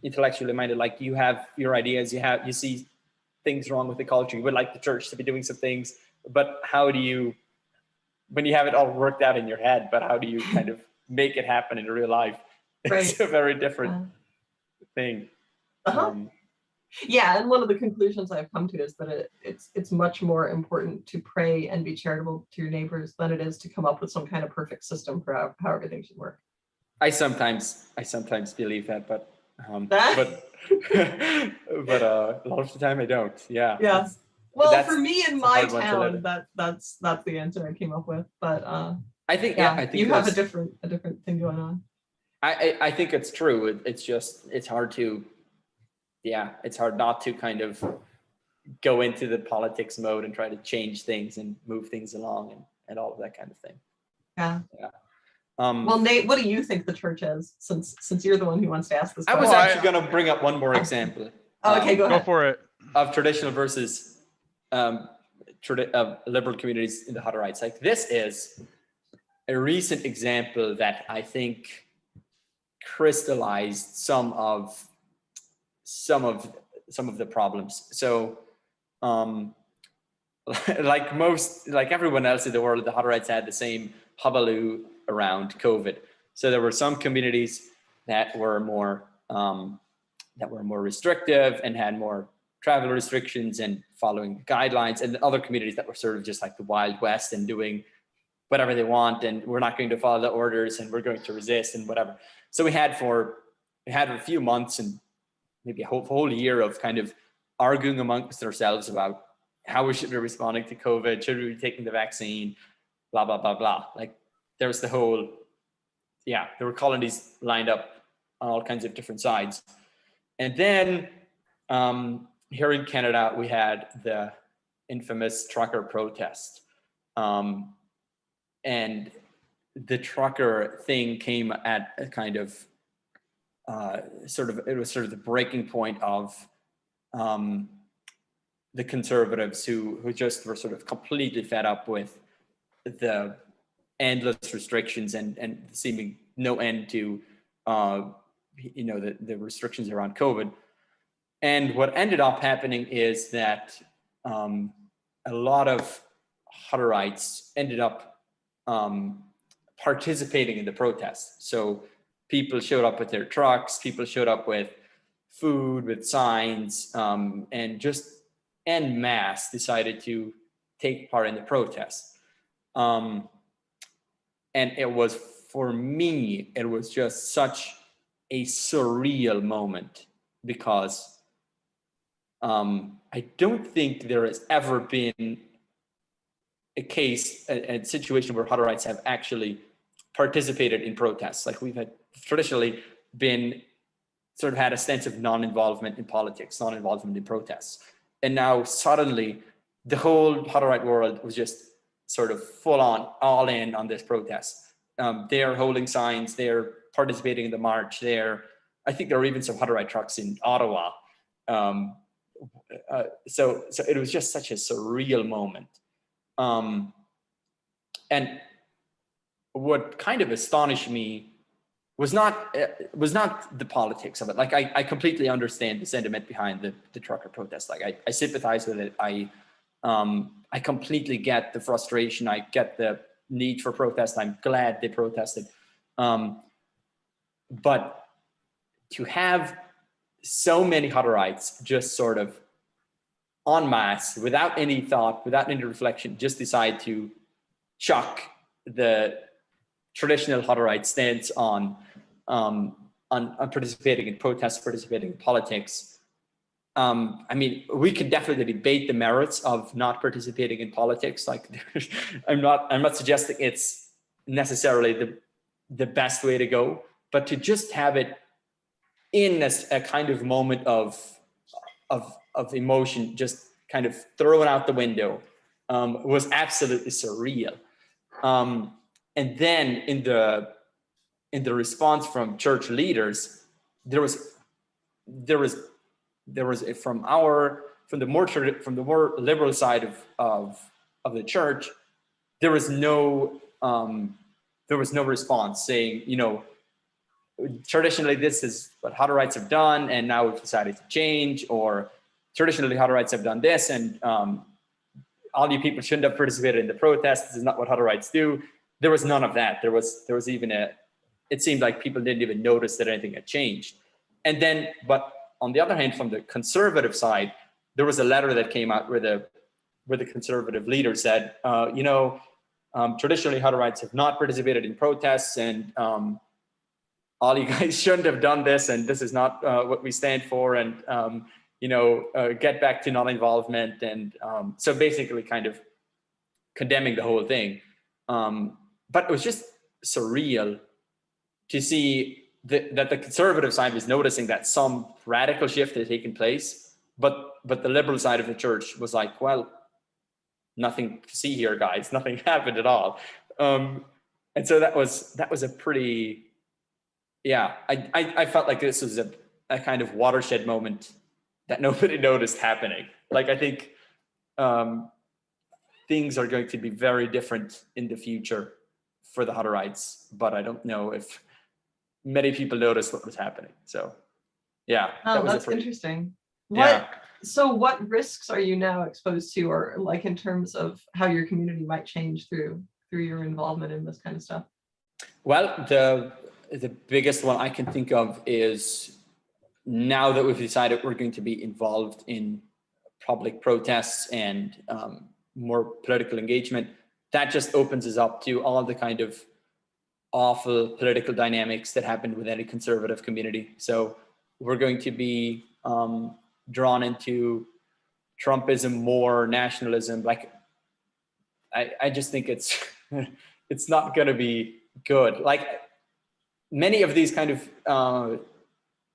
intellectually minded. Like you have your ideas. You see things wrong with the culture. You would like the church to be doing some things, but how do you, when you have it all worked out in your head, but how do you kind of make it happen in real life? Right. It's a very different thing. Uh-huh. Yeah, and one of the conclusions I've come to is that it's much more important to pray and be charitable to your neighbors than it is to come up with some kind of perfect system for how everything should work. I sometimes believe that, but but a lot of the time I don't. Yeah. Yeah. Well, for me in my town, that's the answer I came up with. But I think you have a different thing going on. I think it's true. It's hard to, it's hard not to kind of go into the politics mode and try to change things and move things along and all of that kind of thing. Yeah. Yeah. Well, Nate, what do you think the church is? Since you're the one who wants to ask this question. I was actually going to bring up one more example. Okay, go ahead. Go for it. Of traditional versus liberal communities in the Hutterites. Like this is a recent example that I think crystallized some of the problems. So like everyone else in the world, the Hutterites had the same hullabaloo around COVID. So there were some communities that were more restrictive and had more travel restrictions and following guidelines, and other communities that were sort of just like the Wild West and doing whatever they want, and we're not going to follow the orders and we're going to resist and whatever. So we had a few months and maybe a whole year of kind of arguing amongst ourselves about how we should be responding to COVID, should we be taking the vaccine, blah, blah, blah, blah. Like there was there were colonies lined up on all kinds of different sides. And then here in Canada, we had the infamous trucker protest. And the trucker thing came at a kind of it was sort of the breaking point of the conservatives who just were sort of completely fed up with the endless restrictions and seeming no end to the restrictions around COVID. And what ended up happening is that a lot of Hutterites ended up participating in the protests. So people showed up with their trucks, people showed up with food, with signs, and just en masse decided to take part in the protests. And it was, for me, it was just such a surreal moment because I don't think there has ever been a situation where Hutterites have actually participated in protests. Like we've had traditionally been sort of had a sense of non-involvement in politics, non-involvement in protests. And now suddenly the whole Hutterite world was just sort of full on, all in on this protest. They're holding signs, they're participating in the march there. I think there are even some Hutterite trucks in Ottawa. So it was just such a surreal moment. And what kind of astonished me was not the politics of it. Like I completely understand the sentiment behind the trucker protest. Like I sympathize with it. I completely get the frustration. I get the need for protest. I'm glad they protested. But to have so many Hutterites just sort of en masse, without any thought, without any reflection, just decide to chuck the traditional Hutterite stance on participating in protests, participating in politics. I mean, we could definitely debate the merits of not participating in politics. Like, I'm not suggesting it's necessarily the best way to go, but to just have it in a kind of moment of emotion, just kind of thrown out the window, was absolutely surreal. And then in the response from church leaders, there was from the more liberal side of the church, there was no response saying, you know, traditionally this is what Hutterites have done, and now we've decided to change, or traditionally Hutterites have done this, and all you people shouldn't have participated in the protests. This is not what Hutterites do. There was none of that. There was even it seemed like people didn't even notice that anything had changed. And then, but on the other hand, from the conservative side, there was a letter that came out where the conservative leader said, traditionally Hutterites have not participated in protests, and all you guys shouldn't have done this, and this is not what we stand for, and get back to non-involvement, and so basically kind of condemning the whole thing. But it was just surreal to see that the conservative side was noticing that some radical shift had taken place, but the liberal side of the church was like, well, nothing to see here, guys. Nothing happened at all. And so that was a pretty, I felt like this was a kind of watershed moment that nobody noticed happening. Like, I think things are going to be very different in the future for the Hutterites, but I don't know if many people noticed what was happening. So that's interesting. Yeah. So what risks are you now exposed to, or like in terms of how your community might change through your involvement in this kind of stuff? Well, the biggest one I can think of is, now that we've decided we're going to be involved in public protests and more political engagement, that just opens us up to all the kind of awful political dynamics that happened with any conservative community. So we're going to be drawn into Trumpism, more nationalism. Like, I just think it's it's not going to be good. Like, many of these kind of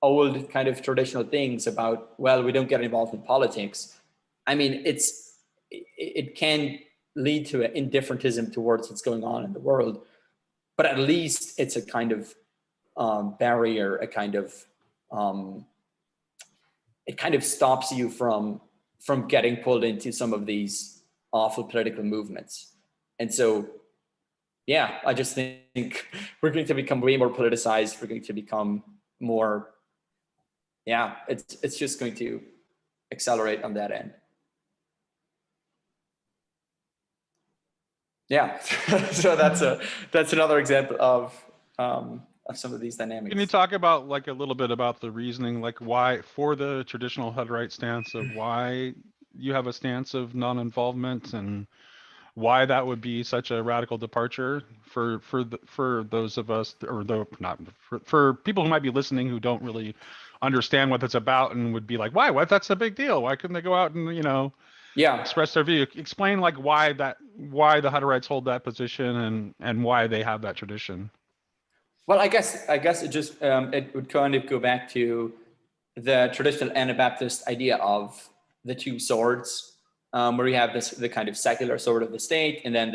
old kind of traditional things about, well, we don't get involved in politics. I mean, it can lead to an indifferentism towards what's going on in the world, but at least it's a kind of barrier, a kind of it kind of stops you from getting pulled into some of these awful political movements. And so, yeah, I just think we're going to become way more politicized. We're going to become more, it's just going to accelerate on that end. Yeah, so that's another example of some of these dynamics. Can you talk about, like, a little bit about the reasoning, like, why, for the traditional Hutterite stance, of why you have a stance of non-involvement, and why that would be such a radical departure for those of us, or for people who might be listening who don't really understand what it's about and would be like, why? What? That's a big deal. Why couldn't they go out and express their view? Explain, like, why the Hutterites hold that position and why they have that tradition. Well, I guess it just it would kind of go back to the traditional Anabaptist idea of the two swords, where you have the kind of secular sword of the state, and then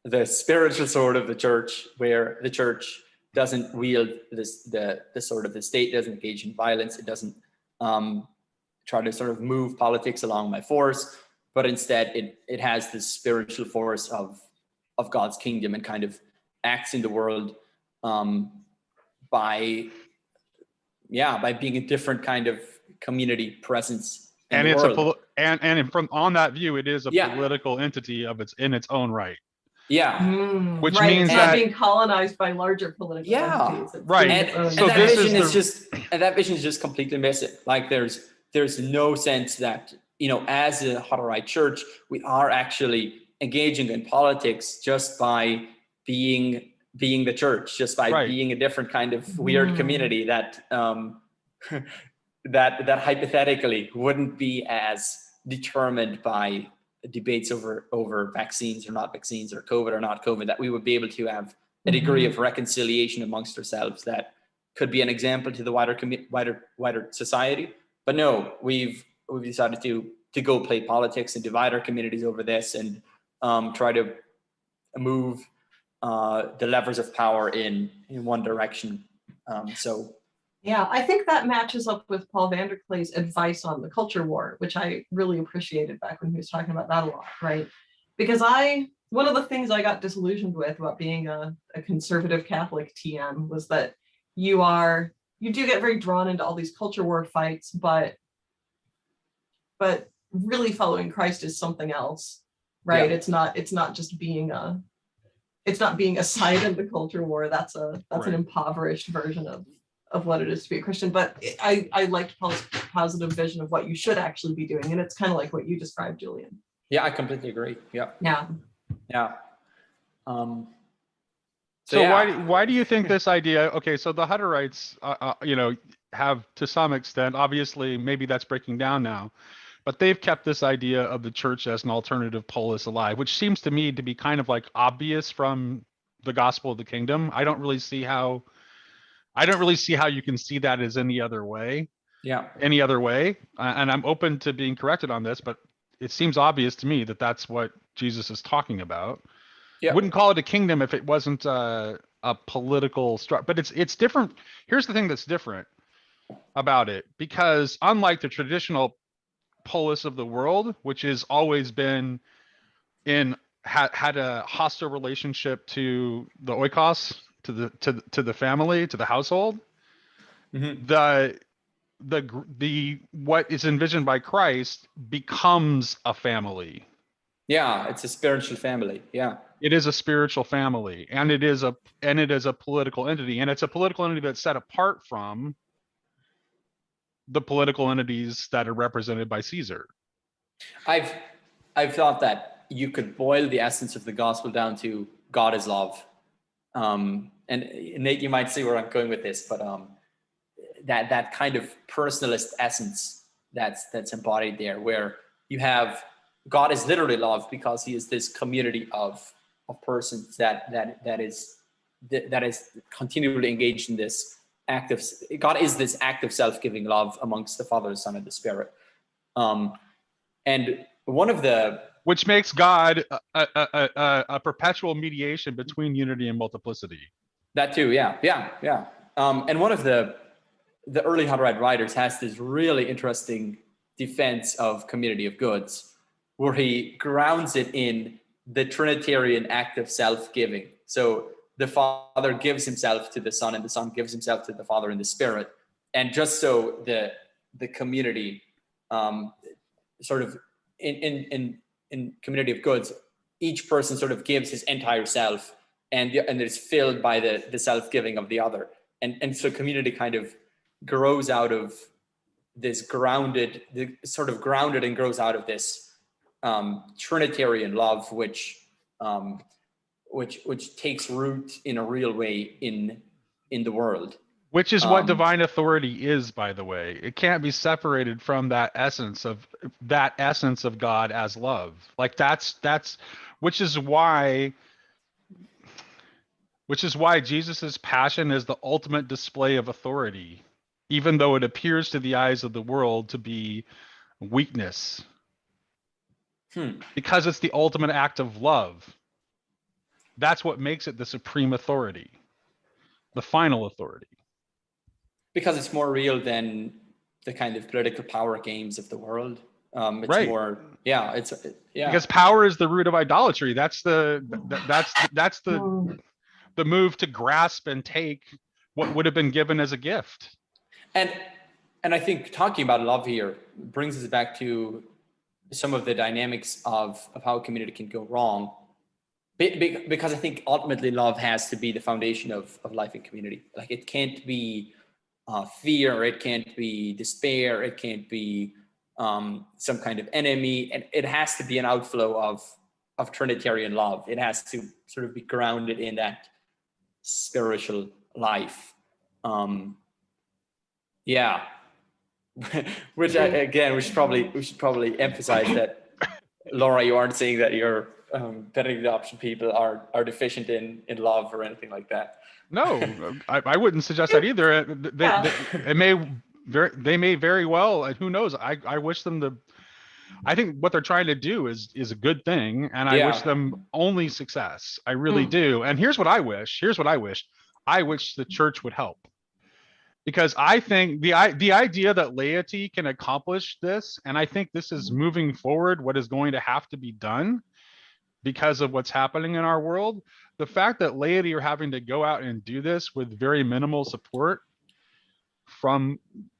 the spiritual sword of the church, where the church doesn't wield the sword of the state, doesn't engage in violence, it doesn't try to sort of move politics along by force, but instead it has this spiritual force of God's kingdom, and kind of acts in the world by being a different kind of community presence in the world. And from on that view, it is a political entity in its own right. Yeah, which means it's that not being colonized by larger political entities. It's right. And so that vision is just completely missing. Like, there's no sense that, as a Hutterite church, we are actually engaging in politics just by being the church, just by being a different kind of weird community that that hypothetically wouldn't be as determined by debates over vaccines or not vaccines, or COVID or not COVID, that we would be able to have a degree of reconciliation amongst ourselves that could be an example to the wider society. But no, we've decided to go play politics and divide our communities over this, and try to move the levers of power in one direction. So yeah, I think that matches up with Paul Vanderklay's advice on the culture war, which I really appreciated back when he was talking about that a lot, right? Because one of the things I got disillusioned with about being a conservative Catholic TM was that you do get very drawn into all these culture war fights, but really following Christ is something else, right? Yeah. It's not just being a side in the culture war. That's Right. an impoverished version of what it is to be a Christian. But I liked Paul's positive vision of what you should actually be doing, and it's kind of like what you described, Julian. yeah, I completely agree. Yeah. Yeah. Yeah. So yeah. why do you think this idea? Okay, so the Hutterites, have to some extent, obviously, maybe that's breaking down now, but they've kept this idea of the church as an alternative polis alive, which seems to me to be kind of like obvious from the gospel of the kingdom. I don't really see how you can see that as any other way. Yeah. And I'm open to being corrected on this, but it seems obvious to me that that's what Jesus is talking about. Yeah. Wouldn't call it a kingdom if it wasn't a political structure, but it's different. Here's the thing that's different about it, because unlike the traditional polis of the world, which has always been had a hostile relationship to the oikos, to the family, to the household, Mm-hmm. the what is envisioned by Christ becomes a family. Yeah, it's a spiritual family. Yeah. It is a spiritual family, and it is a political entity, and it's a political entity that's set apart from the political entities that are represented by Caesar. I've thought that you could boil the essence of the gospel down to God is love. And Nate, you might see where I'm going with this, but that kind of personalist essence that's embodied there, where you have God is literally love because he is this community of persons that is continually engaged in this active. God is this active self-giving love amongst the Father, the Son, and the Spirit. And one of the which makes God a perpetual mediation between unity and multiplicity. That too, yeah. And one of the early Hutterite writers has this really interesting defense of community of goods, where he grounds it in the Trinitarian act of self-giving. So the Father gives himself to the Son, and the Son gives himself to the Father and the Spirit. And just so the community, sort of in community of goods, each person sort of gives his entire self, and it's filled by the self-giving of the other. And so community kind of grows out of this grounded and grows out of this Trinitarian love, which takes root in a real way in the world. Which is what divine authority is, by the way. It can't be separated from that essence of God as love. Like which is why Jesus's passion is the ultimate display of authority, even though it appears to the eyes of the world to be weakness. Because it's the ultimate act of love. That's what makes it the supreme authority, the final authority. Because it's more real than the kind of political power games of the world. It's right. more, yeah. Because power is the root of idolatry. That's the move to grasp and take what would have been given as a gift. And I think talking about love here brings us back to some of the dynamics of how a community can go wrong. Because I think ultimately love has to be the foundation of life in community. Like it can't be fear, it can't be despair, it can't be some kind of enemy, and it has to be an outflow of Trinitarian love. It has to sort of be grounded in that spiritual life. Which we should probably emphasize that, Laura, you aren't saying that your Benedict adoption people are deficient in love or anything like that. No, I wouldn't suggest that either. They may very well, and who knows? I wish them I think what they're trying to do is a good thing, and I wish them only success. I really do. And here's what I wish. I wish the church would help, because I think the idea that laity can accomplish this, and I think this is moving forward what is going to have to be done because of what's happening in our world. The fact that laity are having to go out and do this with very minimal support from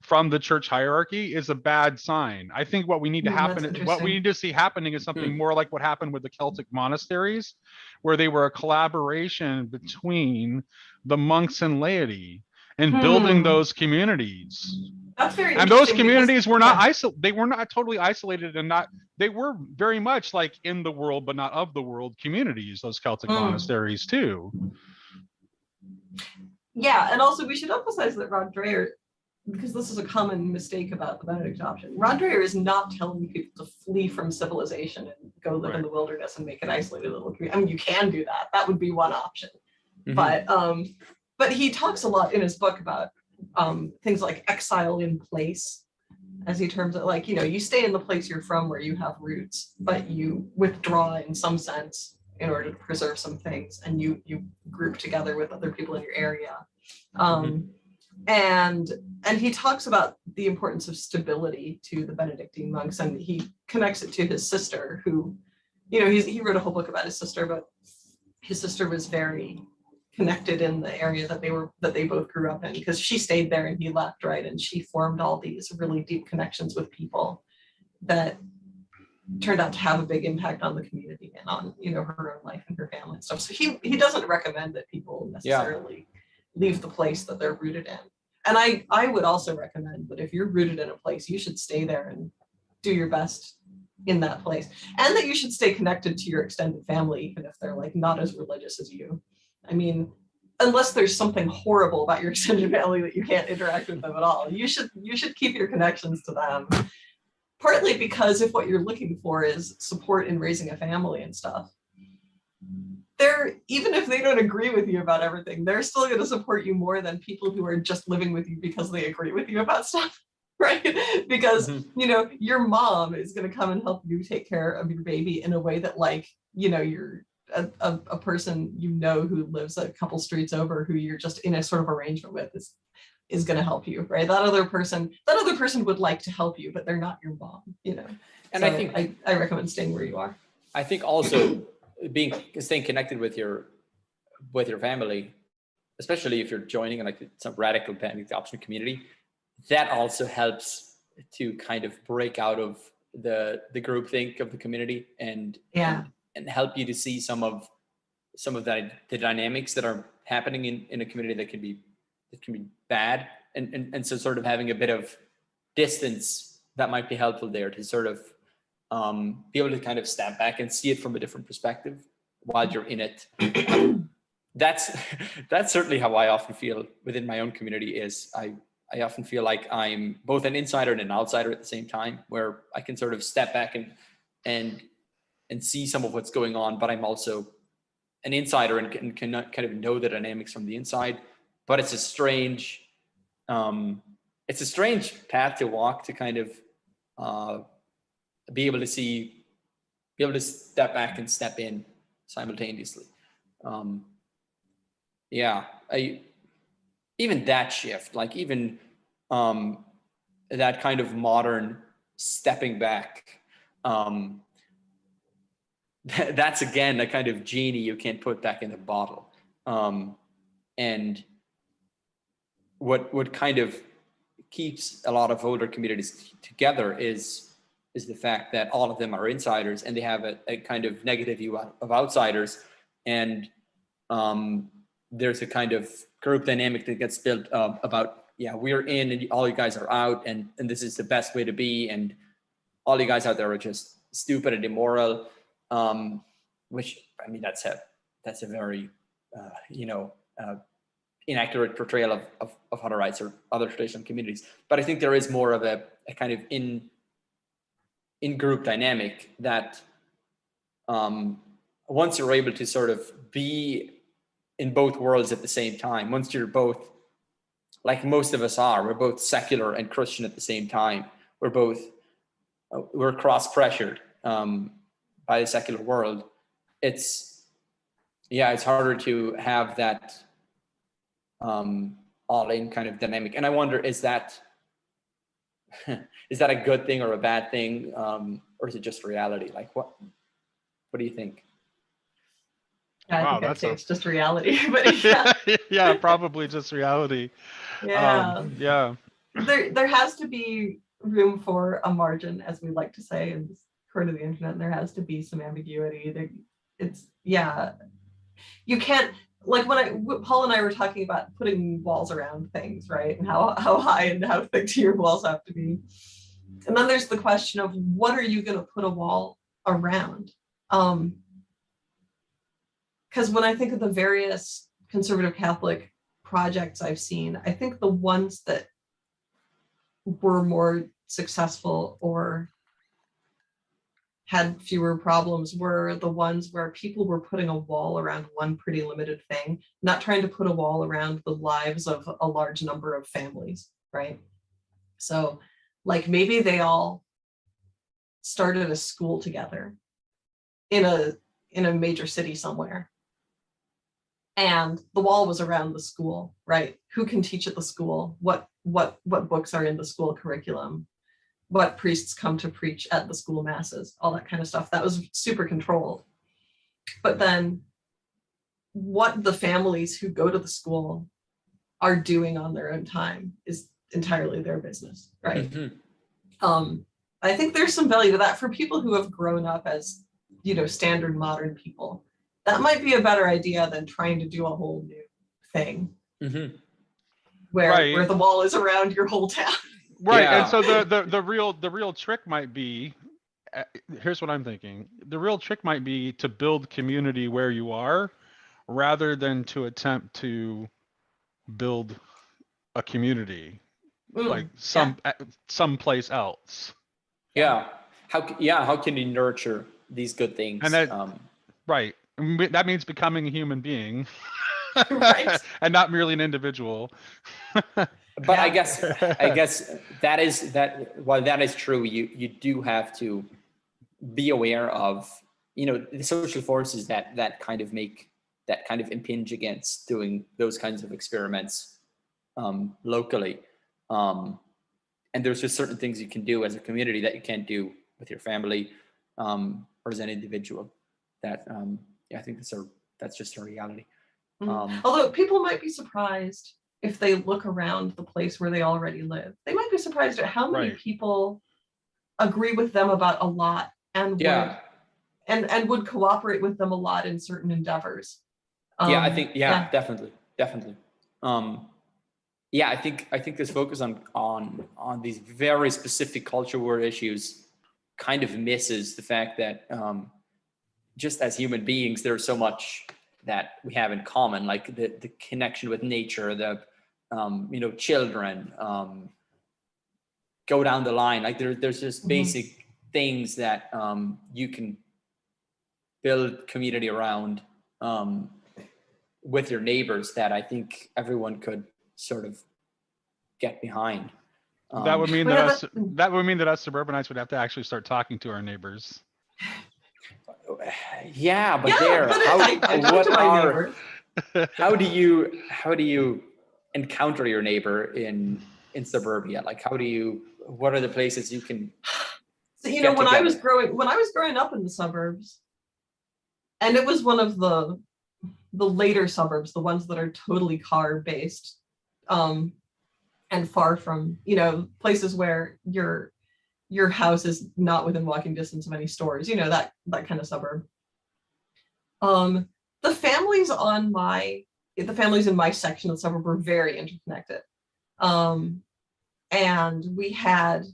the church hierarchy is a bad sign. I think what we need to see happening is something more like what happened with the Celtic monasteries, where they were a collaboration between the monks and laity and building those communities. That's very and those interesting communities were not they were not totally isolated, and they were very much like in the world but not of the world communities, those Celtic monasteries too. Yeah, and also we should emphasize that Rod Dreher, because this is a common mistake about the Benedict option, Rod Dreher is not telling people to flee from civilization and go live in the wilderness and make an isolated little community. I mean, you can do that. That would be one option. But he talks a lot in his book about things like exile in place, as he terms it. Like, you stay in the place you're from where you have roots, but you withdraw in some sense in order to preserve some things, and you group together with other people in your area. And he talks about the importance of stability to the Benedictine monks, and he connects it to his sister, who, he wrote a whole book about his sister, but his sister was very connected in the area that they both grew up in, because she stayed there and he left, right? And she formed all these really deep connections with people that turned out to have a big impact on the community and on, her own life and her family and stuff. So he doesn't recommend that people necessarily leave the place that they're rooted in. And I would also recommend that if you're rooted in a place, you should stay there and do your best in that place, and that you should stay connected to your extended family, even if they're like not as religious as you. I mean, unless there's something horrible about your extended family that you can't interact with them at all, you should keep your connections to them. Partly because if what you're looking for is support in raising a family and stuff, even if they don't agree with you about everything, they're still going to support you more than people who are just living with you because they agree with you about stuff, right? Because, your mom is going to come and help you take care of your baby in a way that, like, you're a person who lives a couple streets over, who you're just in a sort of arrangement with, is going to help you, right? That other person would like to help you, but they're not your mom, And so I think I recommend staying where you are. I think also staying connected with your family, especially if you're joining like some radical Benedict option community, that also helps to kind of break out of the groupthink of the community and help you to see some of the dynamics that are happening in a community that can be bad, and so sort of having a bit of distance that might be helpful there to sort of be able to kind of step back and see it from a different perspective while you're in it. That's certainly how I often feel within my own community. Is I often feel like I'm both an insider and an outsider at the same time, where I can sort of step back and see some of what's going on, but I'm also an insider and can kind of know the dynamics from the inside. But it's a strange path to walk, to kind of be able to step back and step in simultaneously. Even that shift, like even that kind of modern stepping back, that's again a kind of genie you can't put back in the bottle. And what kind of keeps a lot of older communities together is the fact that all of them are insiders, and they have a kind of negative view of outsiders. And there's a kind of group dynamic that gets built about, we're in and all you guys are out, and this is the best way to be, and all you guys out there are just stupid and immoral. Which, I mean, that's a very inaccurate portrayal of Hutterites or other traditional communities. But I think there is more of a kind of in-group dynamic that once you're able to sort of be in both worlds at the same time, once you're both, like most of us are, we're both secular and Christian at the same time. We're both we're cross-pressured by the secular world. It's harder to have that all-in kind of dynamic. And I wonder, is that a good thing or a bad thing, or is it just reality? Like, what do you think? Yeah, Wow, I think I'd that's say it's just reality. But yeah, yeah, probably just reality. yeah. Yeah. There has to be room for a margin, as we like to say in this part of the internet. And there has to be some ambiguity. You can't, like when Paul and I were talking about putting walls around things, right? And how high and how thick your walls have to be. And then there's the question of what are you going to put a wall around? Because when I think of the various conservative Catholic projects I've seen, I think the ones that were more successful or had fewer problems were the ones where people were putting a wall around one pretty limited thing, not trying to put a wall around the lives of a large number of families, right? So like maybe they all started a school together in a major city somewhere, and the wall was around the school, right? Who can teach at the school? What books are in the school curriculum? What priests come to preach at the school masses? All that kind of stuff. That was super controlled. But then what the families who go to the school are doing on their own time is entirely their business, right? Mm-hmm. I think there's some value to that for people who have grown up as, standard modern people. That might be a better idea than trying to do a whole new thing, mm-hmm. where the wall is around your whole town. Right, yeah. And so the real trick might be, here's what I'm thinking. The real trick might be to build community where you are, rather than to attempt to build a community like someplace else. Yeah. How can you nurture these good things? And that, right. That means becoming a human being, right? And not merely an individual. But I guess while that is true, you do have to be aware of, the social forces that kind of impinge against doing those kinds of experiments locally. And there's just certain things you can do as a community that you can't do with your family or as an individual. That I think that's just a reality. Although people might be surprised if they look around the place where they already live. They might be surprised at how many people agree with them about a lot and would cooperate with them a lot in certain endeavors. I think definitely. I think this focus on these very specific culture war issues kind of misses the fact that just as human beings, there's so much that we have in common, like the connection with nature, the children, go down the line. Like there's just basic things that you can build community around with your neighbors that I think everyone could sort of get behind. That would mean that us suburbanites would have to actually start talking to our neighbors. Yeah, but how do you encounter your neighbor in suburbia? Like what are the places you can when I was growing up in the suburbs, and it was one of the later suburbs, the ones that are totally car based, and far from, places where your house is not within walking distance of any stores, that kind of suburb. The families in my section of the suburb were very interconnected. And we had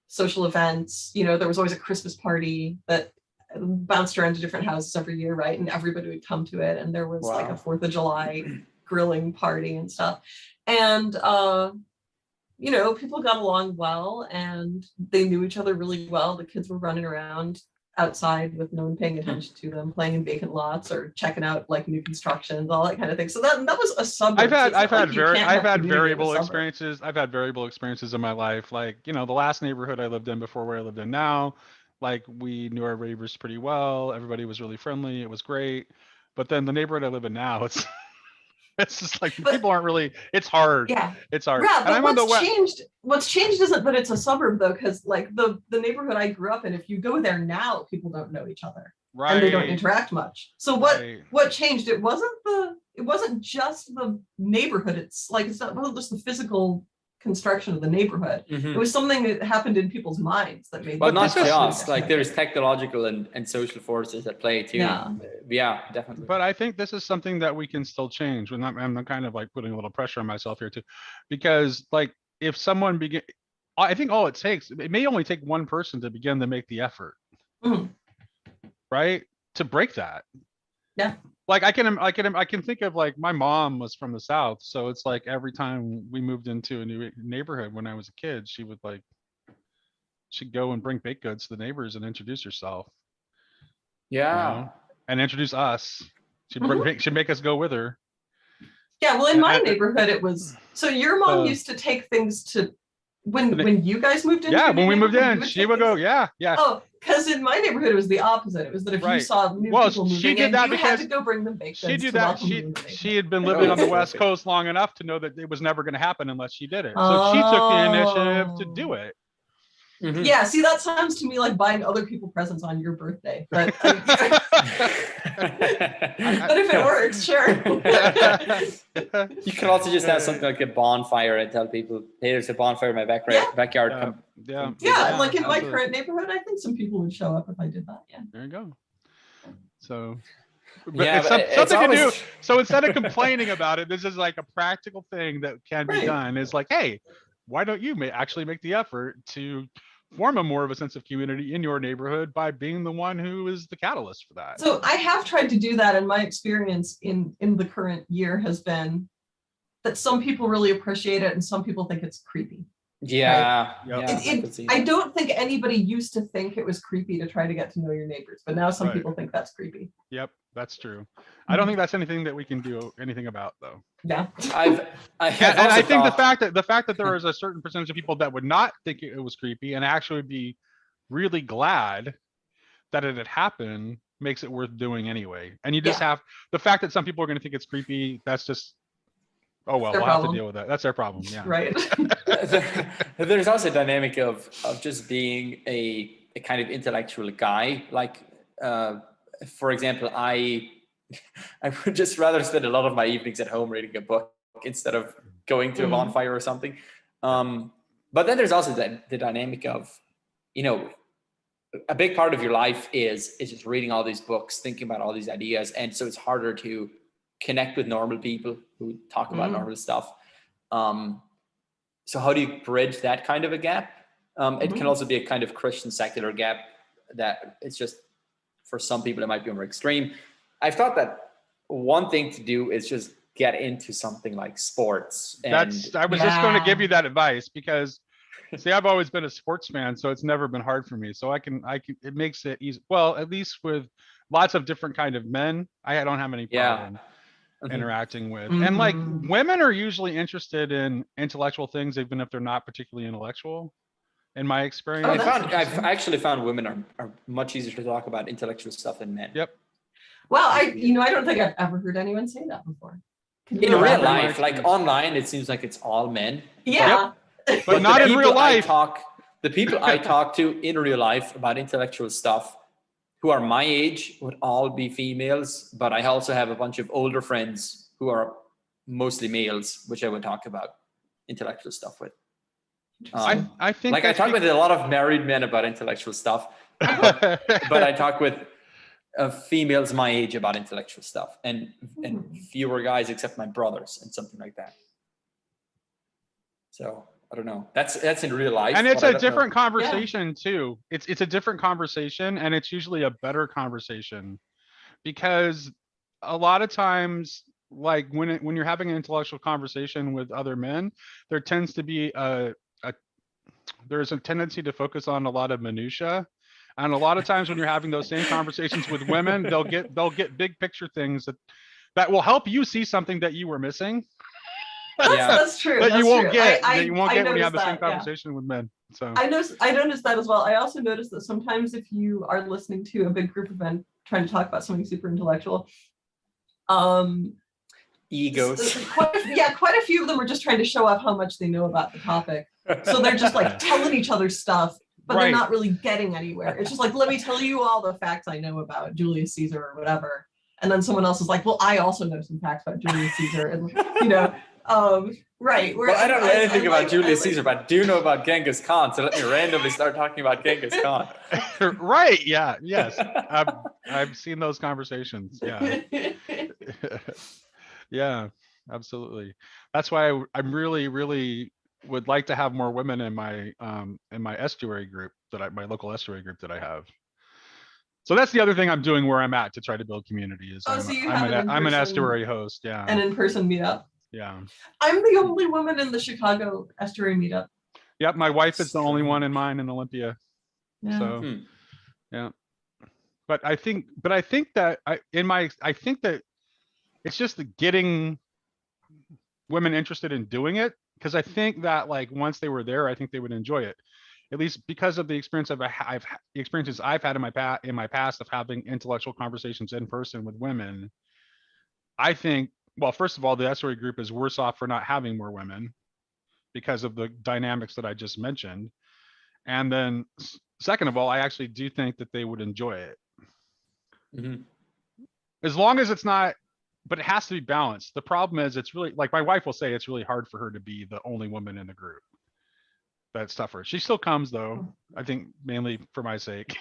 social events, there was always a Christmas party that bounced around to different houses every year, right? And everybody would come to it. And there was like a 4th of July grilling party and stuff. And, people got along well and they knew each other really well. The kids were running around outside with no one paying attention to them, playing in vacant lots or checking out like new constructions, all that kind of thing. So that was a suburb. I've had variable experiences. I've had variable experiences in my life. Like, you know, the last neighborhood I lived in before where I lived in now, like we knew our neighbors pretty well. Everybody was really friendly. It was great. But then the neighborhood I live in now, it's just like people aren't really. It's hard. Yeah, it's hard. Yeah, but what's changed isn't that it's a suburb though, because like the neighborhood I grew up in, if you go there now, people don't know each other, right? And they don't interact much. So what changed? It wasn't just the neighborhood. It's like it wasn't just the physical construction of the neighborhood. It was something that happened in people's minds that made. Well, not just like there's technological and social forces at play too. Yeah, definitely. But I think this is something that we can still change. I'm kind of like putting a little pressure on myself here too, because like if someone begin, I think all it may only take one person to begin to make the effort, right, to break that. Yeah. Like I can think of like my mom was from the South, so it's like every time we moved into a new neighborhood when I was a kid, she'd go and bring baked goods to the neighbors and introduce herself. Yeah. You know? And introduce us. She'd make us go with her. Yeah, well, in my neighborhood, it was so your mom used to take things to when you guys moved in. Yeah, when we moved in, she would go. Yeah. Oh, because in my neighborhood, it was the opposite. It was that if you saw new people moving in, you had to go bring them baked goods. She did that. She had been living on the West Coast long enough to know that it was never going to happen unless she did it. So she took the initiative to do it. Yeah, see, that sounds to me like buying other people presents on your birthday. But, but if it works, sure. You can also just have something like a bonfire and tell people, hey, there's a bonfire in my backyard. Yeah, like in my current neighborhood, I think some people would show up if I did that. Yeah. There you go. So it's something to do. So instead of complaining about it, this is like a practical thing that can be done. It's like, hey, why don't you actually make the effort to form more of a sense of community in your neighborhood by being the one who is the catalyst for that? So I have tried to do that, and my experience in the current year has been that some people really appreciate it and some people think it's creepy. Yeah. Right? I don't think anybody used to think it was creepy to try to get to know your neighbors, but now some people think that's creepy. Yep, that's true. I don't think that's anything that we can do anything about, though. Yeah. I think the fact that there is a certain percentage of people that would not think it was creepy and actually be really glad that it had happened makes it worth doing anyway. And you just have the fact that some people are going to think it's creepy. That's just, oh well, we'll have to deal with that. That's their problem. Yeah. Right. There's also a dynamic of just being a kind of intellectual guy. Like, for example, I would just rather spend a lot of my evenings at home reading a book instead of going to a bonfire or something. But then there's also the dynamic of, you know, a big part of your life is just reading all these books, thinking about all these ideas. And so it's harder to connect with normal people who talk about normal stuff. So how do you bridge that kind of a gap? It can also be a kind of Christian secular gap that it's just, for some people, it might be more extreme. I've thought that one thing to do is just get into something like sports. I was just going to give you that advice because, see, I've always been a sports fan, so it's never been hard for me. So I can, it makes it easy. Well, at least with lots of different kind of men, I don't have any problem interacting with. And like women are usually interested in intellectual things, even if they're not particularly intellectual. In my experience, I've actually found women are much easier to talk about intellectual stuff than men. Yep. Well, I don't think I've ever heard anyone say that before. In real life, like online, it seems like it's all men. Yeah. But not in real life. The people I talk to in real life about intellectual stuff who are my age would all be females, but I also have a bunch of older friends who are mostly males, which I would talk about intellectual stuff with. I think like I talk with a lot of married men about intellectual stuff, but I talk with females my age about intellectual stuff, and fewer guys except my brothers and something like that. So I don't know. That's in real life, and it's a different conversation too. It's a different conversation, and it's usually a better conversation because a lot of times, like when you're having an intellectual conversation with other men, there tends to be there's a tendency to focus on a lot of minutia And a lot of times when you're having those same conversations with women, they'll get big picture things that will help you see something that you were missing. That's true. That That's you won't true. get. I, That you won't I get when you noticed have the same that, yeah. conversation with men. So I noticed that as well. I also noticed that sometimes if you are listening to a big group of men trying to talk about something super intellectual, Egos. quite a few of them are just trying to show off how much they know about the topic. So they're just like telling each other stuff, but they're not really getting anywhere. It's just like, let me tell you all the facts I know about Julius Caesar or whatever. And then someone else is like, well, I also know some facts about Julius Caesar. And, right. Well, I don't know anything about Julius Caesar, but I do know about Genghis Khan. So let me randomly start talking about Genghis Khan. Right. Yeah. Yes. I've seen those conversations. Yeah. Yeah, absolutely. That's why I'm really, really would like to have more women in my estuary group my local estuary group that I have. So that's the other thing I'm doing where I'm at to try to build community is I'm an estuary host. Yeah. An in-person meetup. Yeah. I'm the only woman in the Chicago estuary meetup. Yep. My wife is the only one in mine in Olympia. Yeah. So yeah. But I think that it's just the getting women interested in doing it, because I think that like once they were there, I think they would enjoy it, at least because of the experiences I've had in my past of having intellectual conversations in person with women. I think, well, first of all, the estuary group is worse off for not having more women because of the dynamics that I just mentioned, and then second of all, I actually do think that they would enjoy it. Mm-hmm. As long as it's not. But it has to be balanced. The problem is it's really, like my wife will say, it's really hard for her to be the only woman in the group. That's tougher. She still comes though, I think mainly for my sake.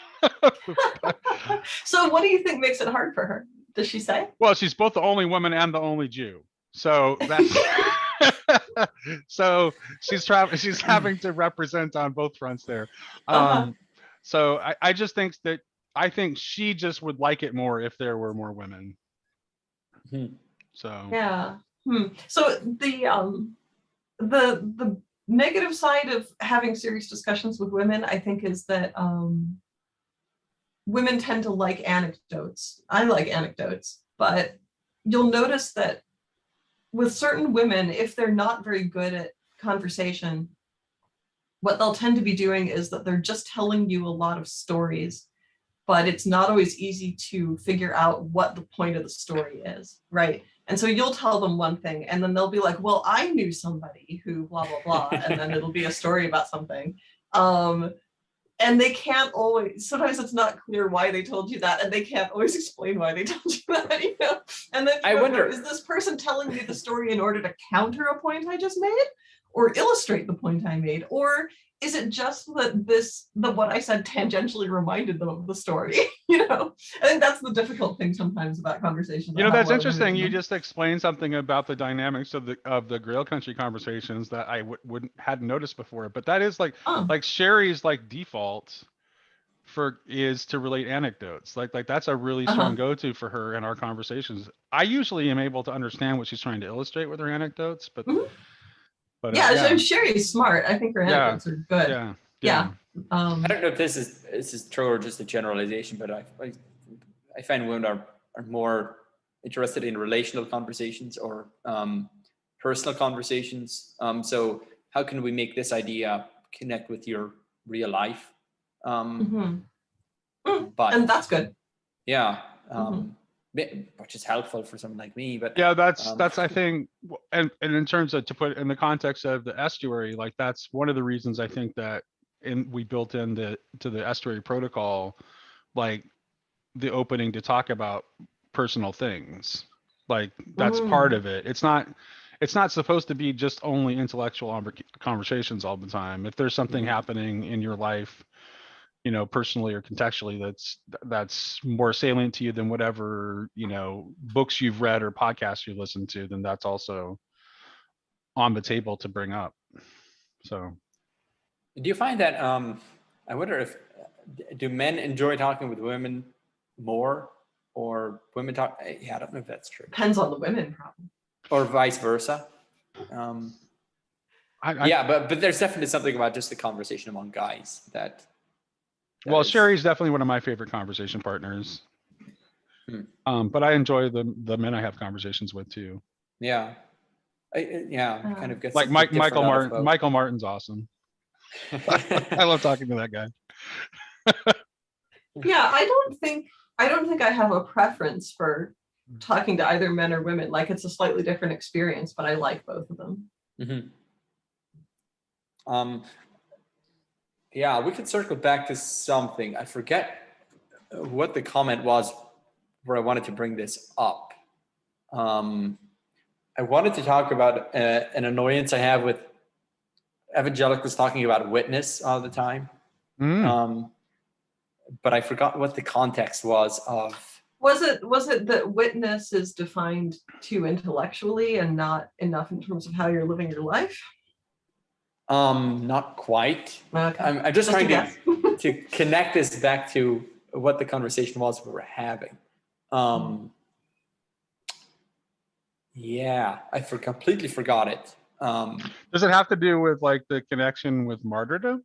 So what do you think makes it hard for her? Does she say? Well, she's both the only woman and the only Jew. So that's so she's having to represent on both fronts there. So I just think that I think she just would like it more if there were more women. So yeah. So the negative side of having serious discussions with women, I think, is that women tend to like anecdotes. I like anecdotes, but you'll notice that with certain women, if they're not very good at conversation, what they'll tend to be doing is that they're just telling you a lot of stories, but it's not always easy to figure out what the point of the story is, right? And so you'll tell them one thing, and then they'll be like, well, I knew somebody who blah, blah, blah, and then it'll be a story about something. And they can't always, sometimes it's not clear why they told you that, and they can't always explain why they told you that, you know? And then I wonder, is this person telling me the story in order to counter a point I just made, or illustrate the point I made? Or is it just that what I said tangentially reminded them of the story? You know, I think that's the difficult thing sometimes about conversations. You know, that's interesting. You just explained something about the dynamics of the Grail Country conversations that I hadn't noticed before. But that is like Sherry's like default is to relate anecdotes. Like that's a really strong go-to for her in our conversations. I usually am able to understand what she's trying to illustrate with her anecdotes, but. But, and Sherry's smart. I think her anecdotes are good. Yeah. I don't know if this is true or just a generalization, but I find women are more interested in relational conversations or personal conversations. So how can we make this idea connect with your real life? But and that's good. Yeah. Which is helpful for someone like me, but yeah, that's I think, and in terms of, to put it in the context of the estuary, like that's one of the reasons I think that we built in to the estuary protocol, like the opening to talk about personal things, like that's part of it. It's not supposed to be just only intellectual conversations all the time. If there's something happening in your life, you know, personally or contextually, that's more salient to you than whatever, you know, books you've read or podcasts you listened to, then that's also on the table to bring up. So do you find that I wonder if do men enjoy talking with women more, or women talk? Yeah, I don't know if that's true. Depends on the women, probably. Or vice versa. Yeah, but there's definitely something about just the conversation among guys that Well, Sherry's definitely one of my favorite conversation partners. But I enjoy the men I have conversations with too. Yeah. Kind of gets like Michael Martin. Michael Martin's awesome. I love talking to that guy. Yeah, I don't think I have a preference for talking to either men or women. Like, it's a slightly different experience, but I like both of them. Yeah, we could circle back to something. I forget what the comment was where I wanted to bring this up. I wanted to talk about an annoyance I have with evangelicals talking about witness all the time. But I forgot what the context was of. Was it that witness is defined too intellectually and not enough in terms of how you're living your life? Not quite. Okay. I'm just trying to connect this back to what the conversation was we were having. Yeah, I completely forgot it. Does it have to do with like the connection with martyrdom?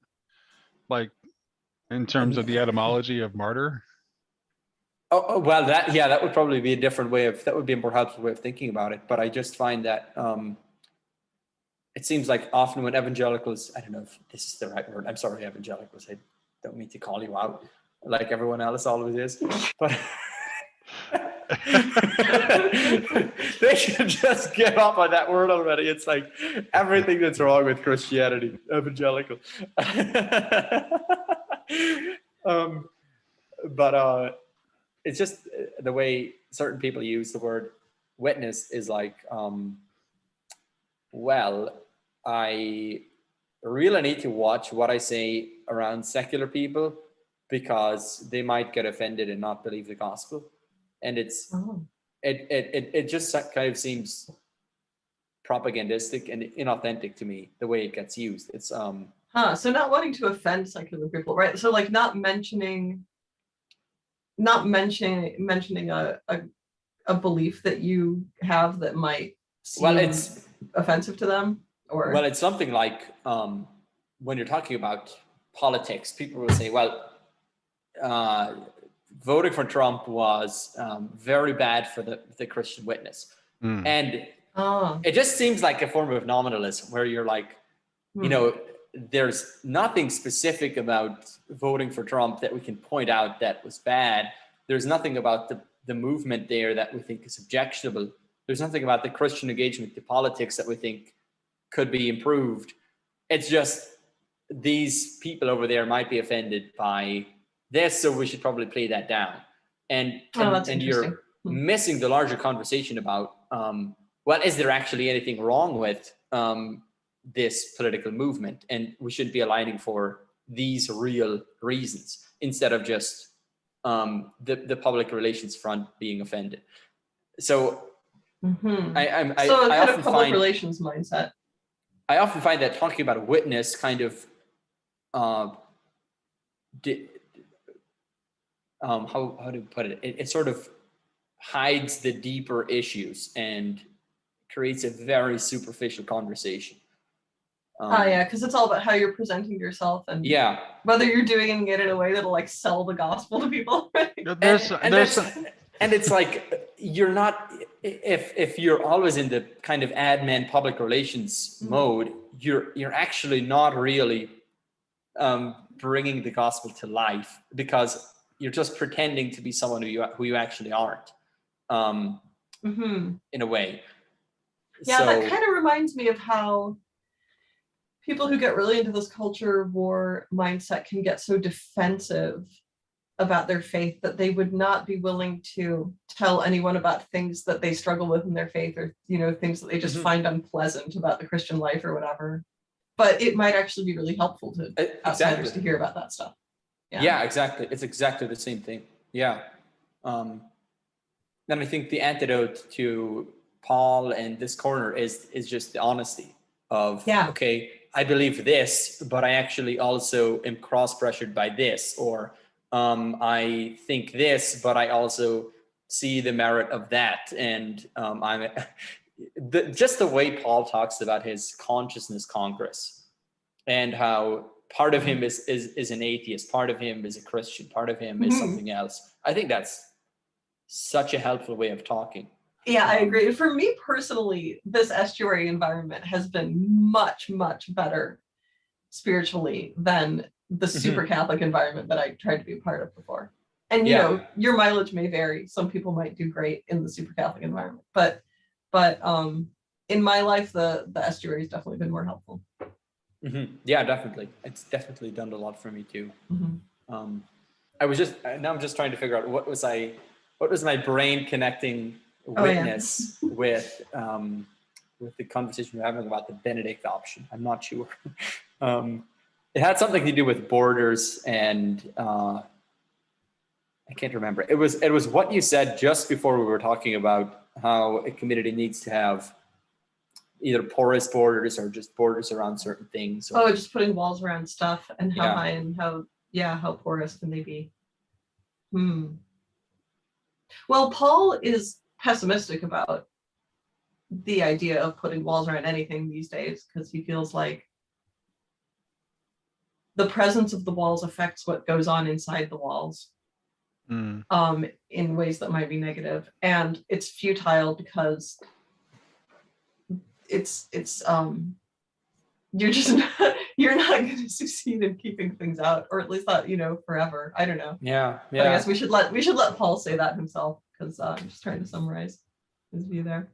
Like in terms of the etymology of martyr? Oh well, that would probably be a different way that would be a more helpful way of thinking about it. But I just find that it seems like often when evangelicals, I don't know if this is the right word. I'm sorry, evangelicals. I don't mean to call you out like everyone else always is, but they should just give up on that word already. It's like everything that's wrong with Christianity, evangelical. But it's just the way certain people use the word witness is like, well, I really need to watch what I say around secular people because they might get offended and not believe the gospel. And it just kind of seems propagandistic and inauthentic to me, the way it gets used. It's so not wanting to offend secular people, right? So like not mentioning a belief that you have that might seem it's offensive to them, or well, it's something like when you're talking about politics, people will say, well, voting for Trump was very bad for the Christian witness. And it just seems like a form of nominalism where you're like, you know, there's nothing specific about voting for Trump that we can point out that was bad. There's nothing about the movement there that we think is objectionable. There's nothing about the Christian engagement to politics that we think could be improved. It's just these people over there might be offended by this, so we should probably play that down. And you're missing the larger conversation about, well, is there actually anything wrong with this political movement? And we should be aligning for these real reasons instead of just the public relations front being offended. So I kind of public relations mindset. I often find that talking about a witness kind of how to put it? It sort of hides the deeper issues and creates a very superficial conversation. Because it's all about how you're presenting yourself and whether you're doing it in a way that'll like sell the gospel to people. Right? And it's like you're not, if you're always in the kind of admin public relations mode, you're actually not really bringing the gospel to life because you're just pretending to be someone who you actually aren't, in a way. Yeah, so, that kind of reminds me of how people who get really into this culture war mindset can get so defensive about their faith that they would not be willing to tell anyone about things that they struggle with in their faith, or things that they just find unpleasant about the Christian life or whatever. But it might actually be really helpful to outsiders to hear about that stuff. Yeah, exactly. It's exactly the same thing. Yeah. And I think the antidote to Paul and this corner is just the honesty of, okay, I believe this, but I actually also am cross-pressured by this, or I think this, but I also see the merit of that. And just the way Paul talks about his consciousness congress and how part of him is an atheist, part of him is a Christian, part of him is something else. I think that's such a helpful way of talking. Yeah, I agree. For me personally, this estuary environment has been much, much better spiritually than the super Catholic environment that I tried to be a part of before. And you know, your mileage may vary. Some people might do great in the super Catholic environment, but in my life, the estuary has definitely been more helpful. Yeah, definitely. It's definitely done a lot for me too. I was now I'm just trying to figure out what was my brain connecting witness with the conversation we're having about the Benedict option. I'm not sure. It had something to do with borders, and I can't remember. It was what you said just before we were talking about how a community needs to have either porous borders or just borders around certain things. Or, just putting walls around stuff, and how high and how porous can they be? Well, Paul is pessimistic about the idea of putting walls around anything these days, because he feels like the presence of the walls affects what goes on inside the walls in ways that might be negative, and it's futile because it's you're not going to succeed in keeping things out, or at least not, forever. I don't know. Yeah. But I guess we should let Paul say that himself, because I'm just trying to summarize his view there.